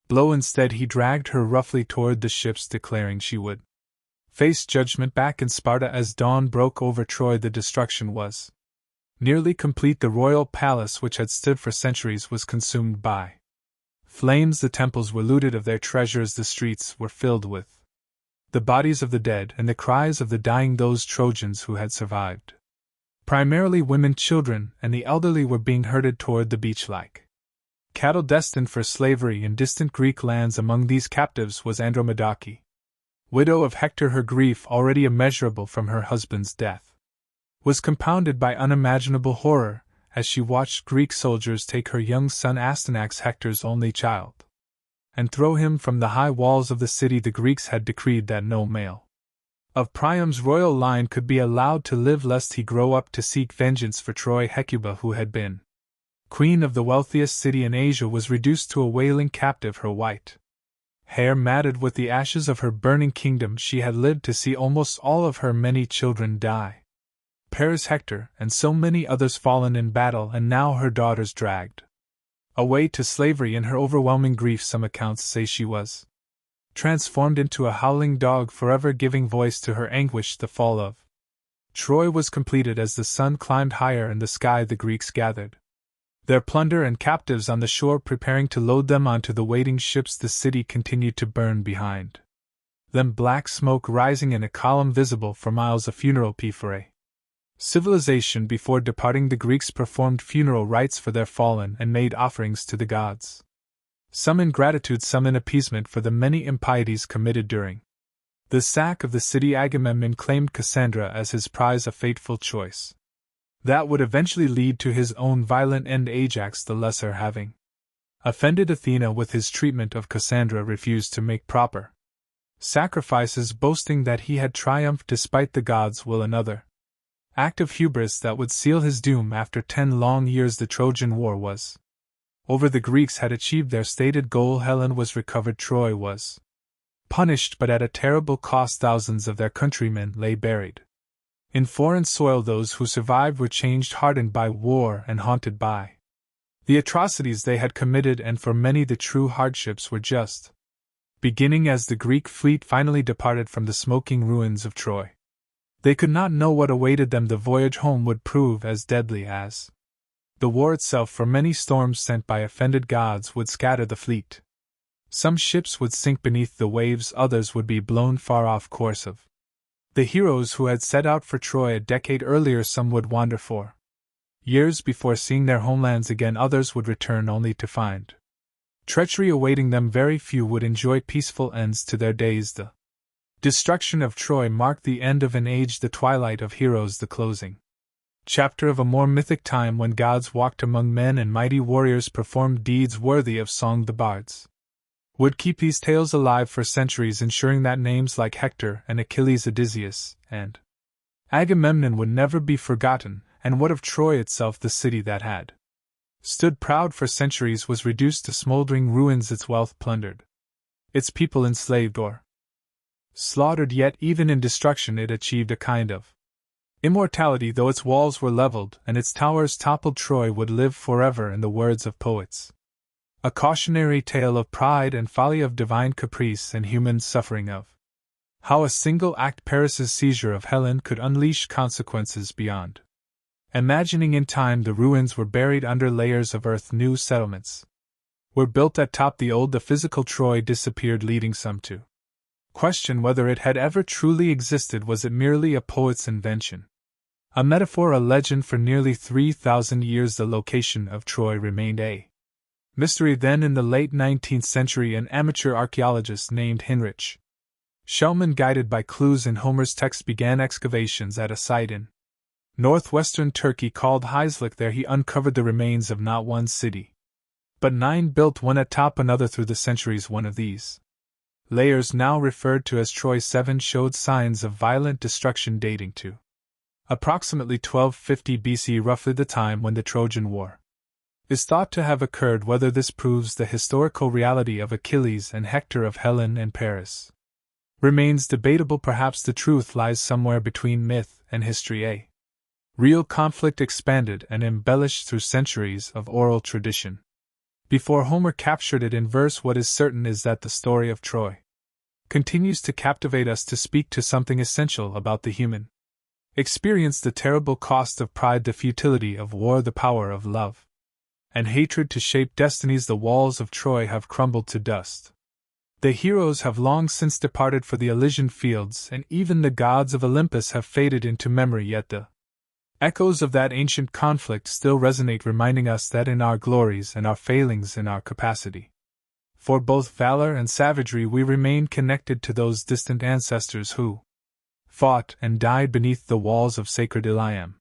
Speaker 1: blow. Instead, he dragged her roughly toward the ships, declaring she would face judgment back in Sparta. As dawn broke over Troy, the destruction was nearly complete. The royal palace, which had stood for centuries, was consumed by flames. The temples were looted of their treasures. The streets were filled with the bodies of the dead and the cries of the dying. Those Trojans who had survived, primarily women, children, and the elderly, were being herded toward the beach like cattle destined for slavery in distant Greek lands. Among these captives was Andromache, widow of Hector. Her grief, already immeasurable from her husband's death, was compounded by unimaginable horror as she watched Greek soldiers take her young son Astyanax, Hector's only child, and throw him from the high walls of the city. The Greeks had decreed that no male of Priam's royal line could be allowed to live lest he grow up to seek vengeance for Troy. Hecuba, who had been queen of the wealthiest city in Asia, was reduced to a wailing captive, her white hair matted with the ashes of her burning kingdom. She had lived to see almost all of her many children die, Paris, Hector, and so many others fallen in battle, and now her daughters dragged away to slavery. In her overwhelming grief, some accounts say she was transformed into a howling dog, forever giving voice to her anguish. The fall of Troy was completed as the sun climbed higher in the sky. The Greeks gathered their plunder and captives on the shore, preparing to load them onto the waiting ships. The city continued to burn behind them, black smoke rising in a column visible for miles. A funeral for a civilization. Before departing, the Greeks performed funeral rites for their fallen and made offerings to the gods, some in gratitude, some in appeasement for the many impieties committed during the sack of the city. Agamemnon claimed Cassandra as his prize, a fateful choice that would eventually lead to his own violent end. Ajax the Lesser, having offended Athena with his treatment of Cassandra, refused to make proper sacrifices, boasting that he had triumphed despite the gods' will. Another act of hubris that would seal his doom. After 10 long years, the Trojan War was over. The Greeks had achieved their stated goal. Helen was recovered. Troy was punished, but at a terrible cost. Thousands of their countrymen lay buried in foreign soil. Those who survived were changed, hardened by war, and haunted by the atrocities they had committed, and for many the true hardships were just beginning. As the Greek fleet finally departed from the smoking ruins of Troy, they could not know what awaited them. The voyage home would prove as deadly as the war itself, for many storms sent by offended gods would scatter the fleet. Some ships would sink beneath the waves, others would be blown far off course of the heroes who had set out for Troy a decade earlier. Some would wander for years before seeing their homelands again, others would return only to find treachery awaiting them. Very few would enjoy peaceful ends to their days. The destruction of Troy marked the end of an age, the twilight of heroes, the closing chapter of a more mythic time when gods walked among men and mighty warriors performed deeds worthy of song. The bards would keep these tales alive for centuries, ensuring that names like Hector and Achilles, Odysseus, and Agamemnon would never be forgotten. And what of Troy itself? The city that had stood proud for centuries was reduced to smoldering ruins, its wealth plundered, its people enslaved or slaughtered. Yet even in destruction it achieved a kind of immortality. Though its walls were leveled and its towers toppled, Troy would live forever in the words of poets, a cautionary tale of pride and folly, of divine caprice and human suffering, of how a single act, Paris's seizure of Helen, could unleash consequences beyond imagining. In time, the ruins were buried under layers of earth. New settlements were built atop the old. The physical Troy disappeared, leading some to question whether it had ever truly existed. Was it merely a poet's invention, a metaphor, a legend? For nearly 3,000 years the location of Troy remained a mystery. Then, in the late 19th century, an amateur archaeologist named Heinrich Schellmann, guided by clues in Homer's text, began excavations at a site in northwestern Turkey called Heizlik. There he uncovered the remains of not one city, But 9 built one atop another through the centuries. One of these layers, now referred to as Troy 7, showed signs of violent destruction dating to approximately 1250 BC, roughly the time when the Trojan War is thought to have occurred. Whether this proves the historical reality of Achilles and Hector, of Helen and Paris, remains debatable. Perhaps the truth lies somewhere between myth and history, a real conflict expanded and embellished through centuries of oral tradition before Homer captured it in verse. What is certain is that the story of Troy continues to captivate us, to speak to something essential about the human experience: the terrible cost of pride, the futility of war, the power of love and hatred to shape destinies. The walls of Troy have crumbled to dust. The heroes have long since departed for the Elysian fields, and even the gods of Olympus have faded into memory, yet the echoes of that ancient conflict still resonate, reminding us that in our glories and our failings, in our capacity for both valor and savagery, we remain connected to those distant ancestors who fought and died beneath the walls of sacred Ilium.